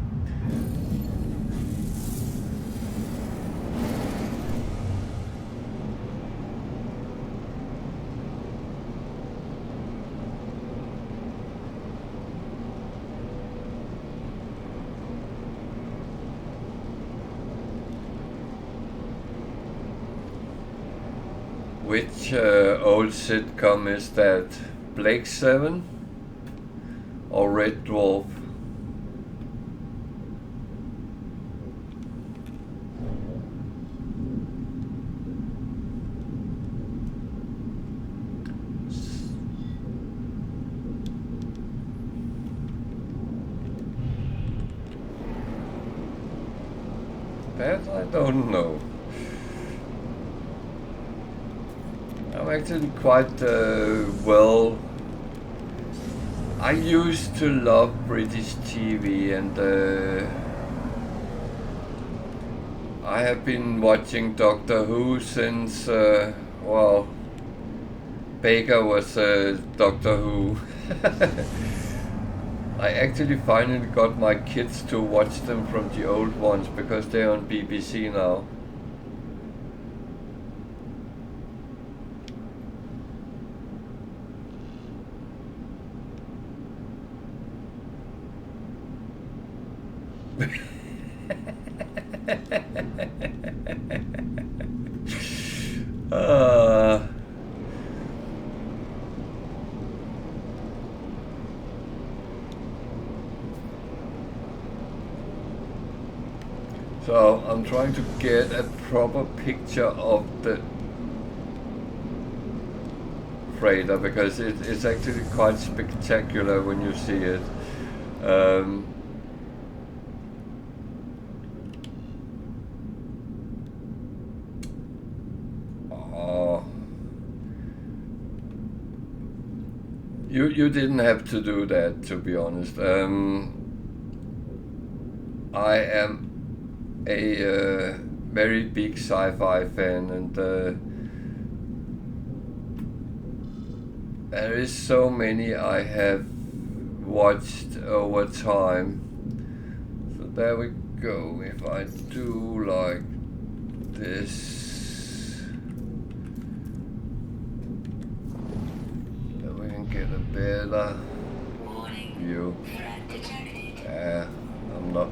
Which old sitcom is that? Blake 7 or Red Dwarf? That I don't know. I'm actually quite well. I used to love British TV, and I have been watching Doctor Who since, well, Baker was Doctor Who. I actually finally got my kids to watch them from the old ones because they're on BBC now. So I'm trying to get a proper picture of the freighter because it's actually quite spectacular when you see it. You didn't have to do that, to be honest. I am a very big sci-fi fan, and there is so many I have watched over time. So there we go. If I do like this, then we can get a better view. Yeah,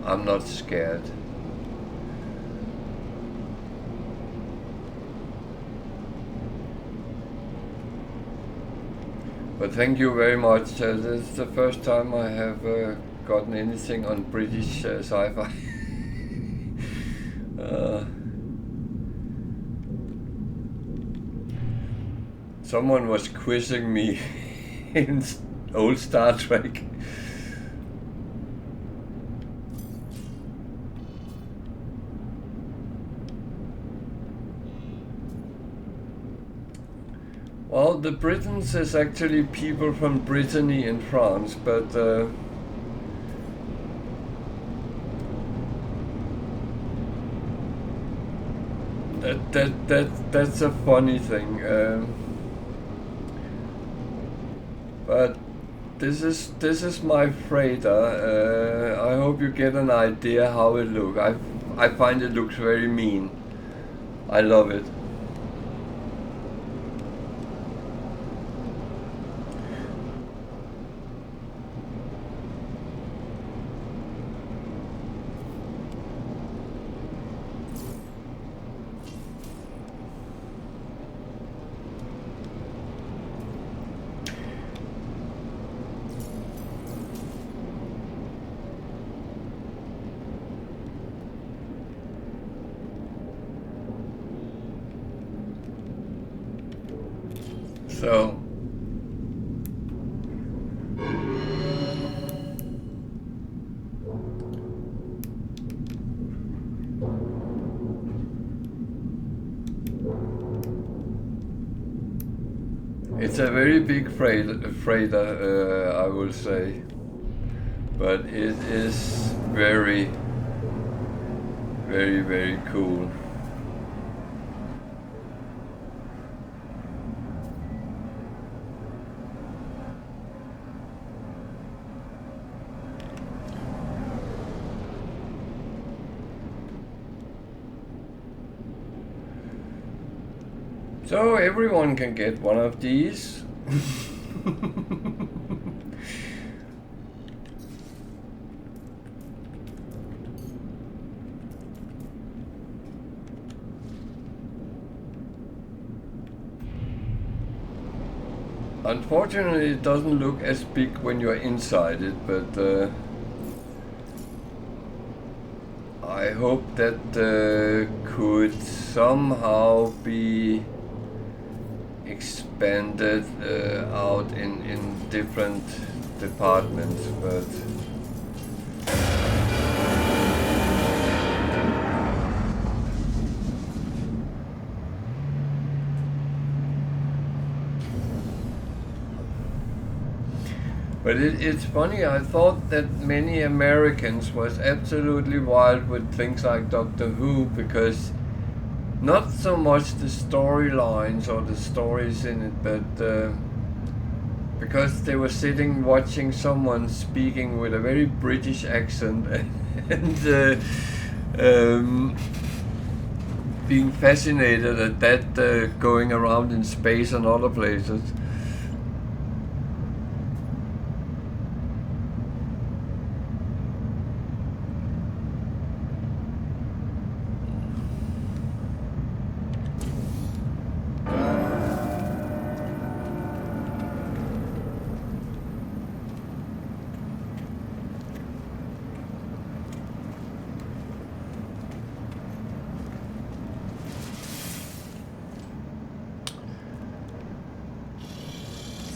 I'm not scared. But thank you very much. This is the first time I have gotten anything on British sci-fi. Someone was quizzing me in old Star Trek. Well, the Britons is actually people from Brittany in France, but that's a funny thing. But this is my freighter. I hope you get an idea how it looks. I find it looks very mean. I love it. So it's a very big freighter, I will say, but it is very, very, very cool. So everyone can get one of these. Unfortunately, it doesn't look as big when you're inside it, but I hope that could somehow be expanded out in different departments, but it's funny. I thought that many Americans was absolutely wild with things like Doctor Who, because not so much the storylines or the stories in it, but because they were sitting watching someone speaking with a very British accent and being fascinated at that going around in space and other places.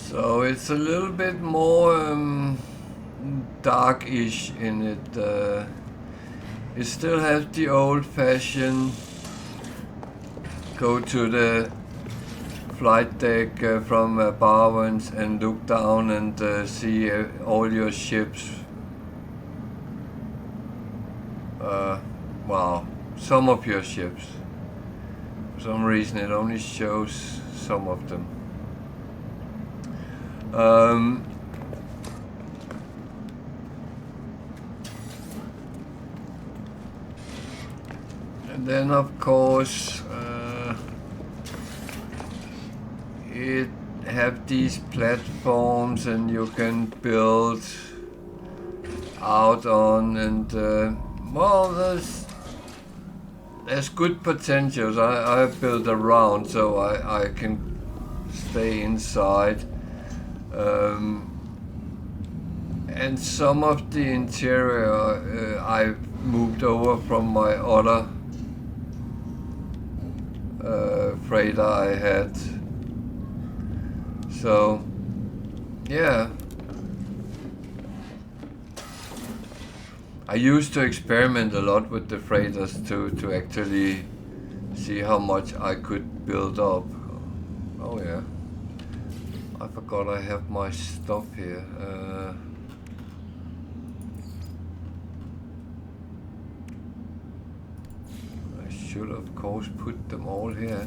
So it's a little bit more dark-ish in it. It still has the old-fashioned go to the flight deck from above and look down and see all your ships. Wow, some of your ships. For some reason it only shows some of them. And then of course it have these platforms and you can build out on, and well, there's good potentials. I built around so I can stay inside. And some of the interior I moved over from my other freighter I had. So yeah, I used to experiment a lot with the freighters to actually see how much I could build up. Oh yeah, I forgot I have my stuff here. I should of course put them all here.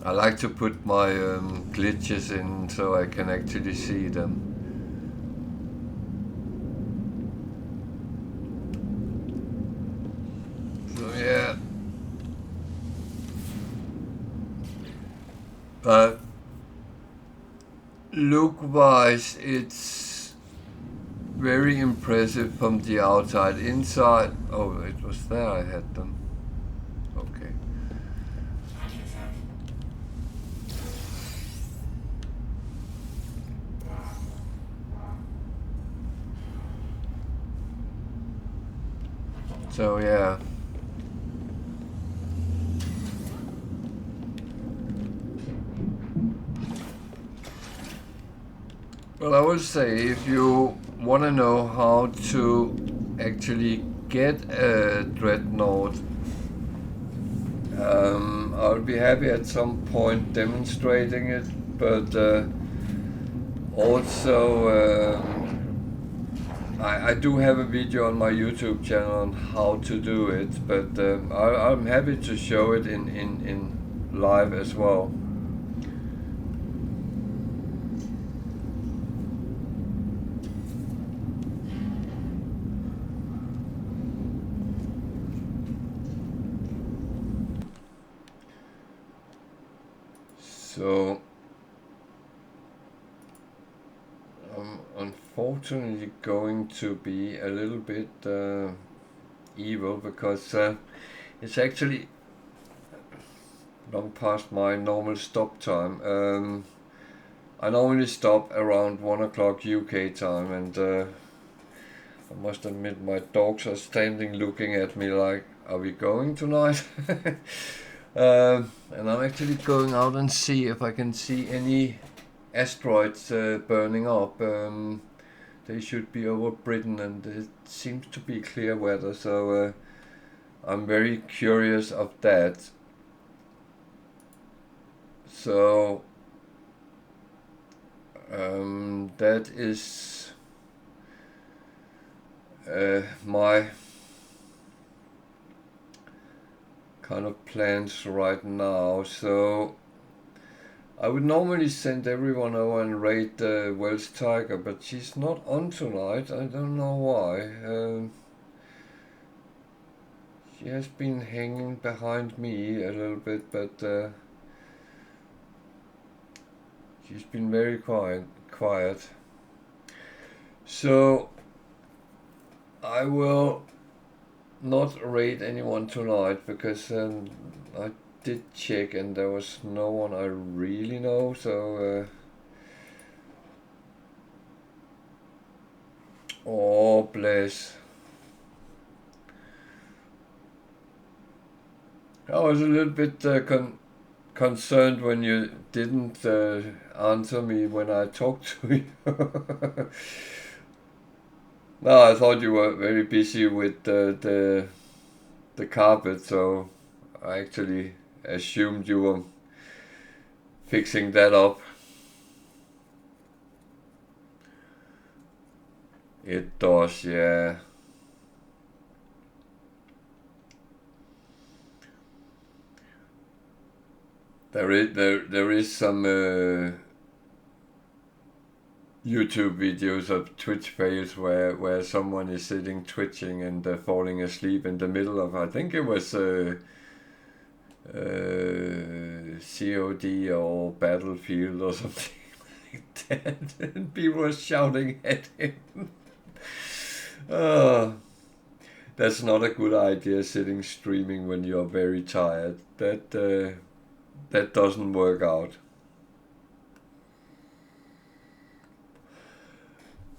I like to put my glitches in so I can actually see them. So yeah. But look-wise, it's very impressive from the outside. Inside, oh, it was there I had them. Okay. So yeah. Well, I would say if you want to know how to actually get a dreadnought, I'll be happy at some point demonstrating it, but also I do have a video on my YouTube channel on how to do it, but I'm happy to show it in live as well. So I'm unfortunately going to be a little bit evil, because it's actually long past my normal stop time. I normally stop around 1 o'clock UK time, and I must admit my dogs are standing looking at me like, are we going tonight? And I'm actually going out and see if I can see any asteroids burning up. They should be over Britain, and it seems to be clear weather, so I'm very curious of that. So that is my kind of plans right now. So I would normally send everyone over and raid the Welsh Tiger, but she's not on tonight. I don't know why. She has been hanging behind me a little bit, but she's been very quiet. So I will not raid anyone tonight, because I did check and there was no one I really know, so oh bless. I was a little bit concerned when you didn't answer me when I talked to you. No, I thought you were very busy with the carpet, so I actually assumed you were fixing that up. It does, yeah. There is some YouTube videos of Twitch fails where someone is sitting twitching and falling asleep in the middle of, I think it was COD or Battlefield or something like that, and people were shouting at him. That's not a good idea, sitting streaming when you're very tired. That doesn't work out.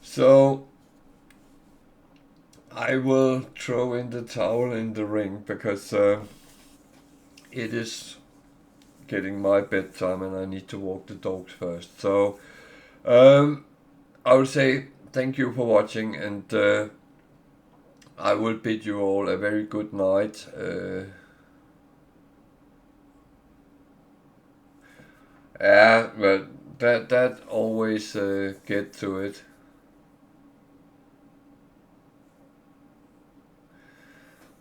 So I will throw in the towel in the ring, because it is getting my bedtime and I need to walk the dogs first. So I will say thank you for watching, and I will bid you all a very good night. Yeah, but that always get to it.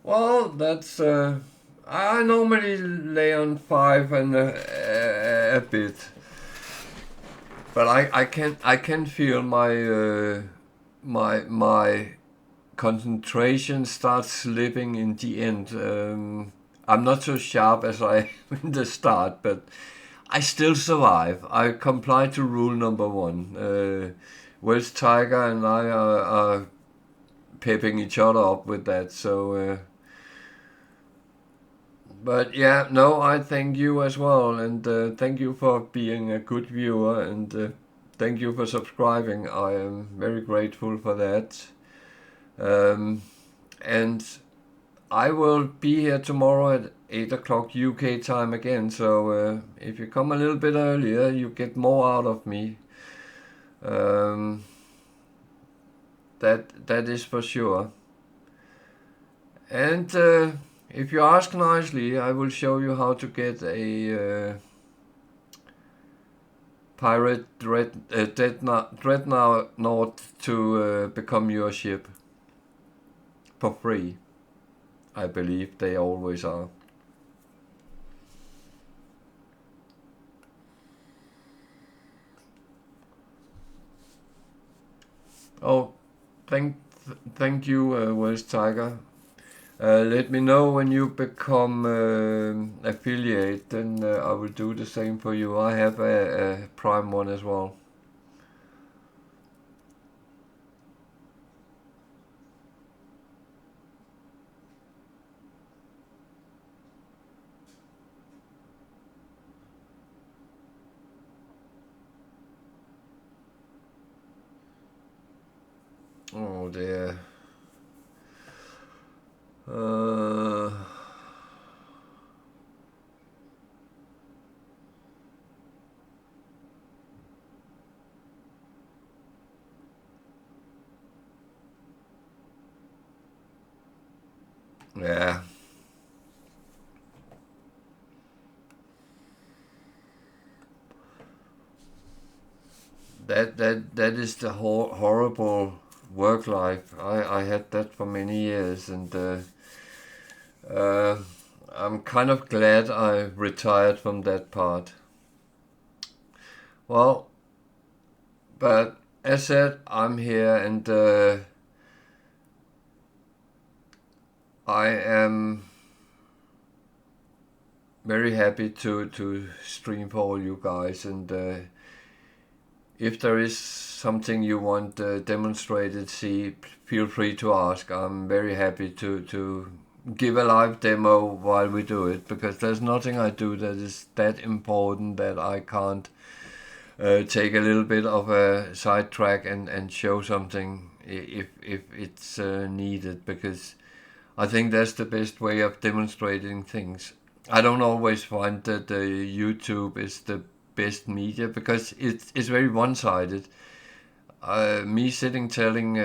Well, that's I normally lay on 5 and a bit, but I can feel my my concentration starts slipping in the end. I'm not so sharp as I am in the start, but I still survive. I comply to rule number 1. Welsh Tiger and I are pepping each other up with that, so but yeah, no, I thank you as well, and thank you for being a good viewer, and thank you for subscribing. I am very grateful for that. And I will be here tomorrow at 8 o'clock UK time again, so if you come a little bit earlier, you get more out of me. That is for sure. And if you ask nicely, I will show you how to get a pirate dreadnought to become your ship for free. I believe they always are. Oh, thank you, Welsh Tiger. Let me know when you become affiliate, and I will do the same for you. I have a Prime one as well. Oh dear. Uh, yeah. That is the horrible work life. I had that for many years, and uh, I'm kind of glad I retired from that part. Well, but as said, I'm here, and I am very happy to stream for all you guys, and if there is something you want demonstrated, feel free to ask. I'm very happy to give a live demo while we do it, because there's nothing I do that is that important that I can't take a little bit of a sidetrack and show something if it's needed, because I think that's the best way of demonstrating things. I don't always find that YouTube is the best media, because it's very one-sided. Me sitting telling,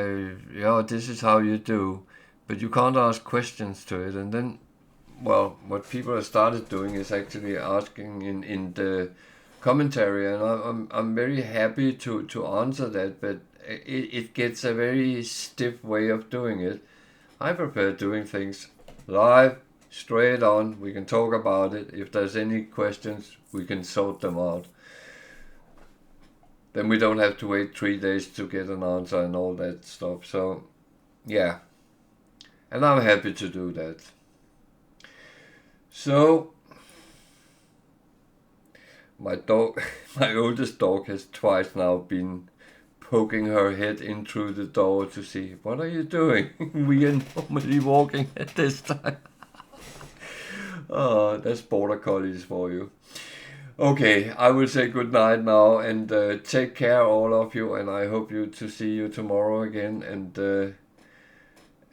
yeah, this is how you do, but you can't ask questions to it. And then, well, what people have started doing is actually asking in the commentary, and I'm very happy to answer that, but it gets a very stiff way of doing it. I prefer doing things live, straight on. We can talk about it. If there's any questions, we can sort them out. Then we don't have to wait 3 days to get an answer and all that stuff. So, yeah. And I'm happy to do that. So, my dog, my oldest dog, has twice now been poking her head in through the door to see, what are you doing? We are normally walking at this time. Oh, that's border collies for you. Okay, I will say good night now, and take care, all of you, and I hope to see you tomorrow again. And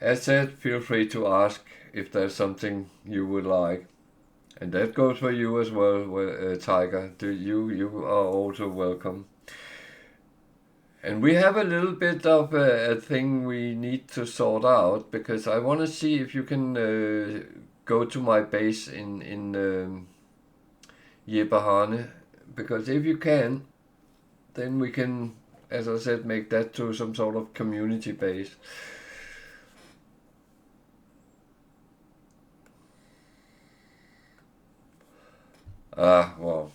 as said, feel free to ask if there's something you would like, and that goes for you as well, Tiger. You are also welcome. And we have a little bit of a thing we need to sort out, because I want to see if you can go to my base in Yeberhahne, because if you can, then we can, as I said, make that to some sort of community base. Well,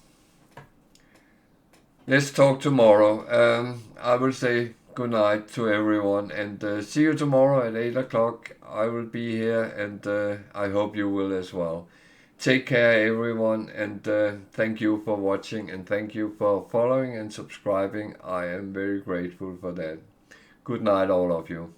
let's talk tomorrow. I will say good night to everyone, and see you tomorrow at 8 o'clock. I will be here, and I hope you will as well. Take care, everyone, and thank you for watching, and thank you for following and subscribing. I am very grateful for that. Good night, all of you.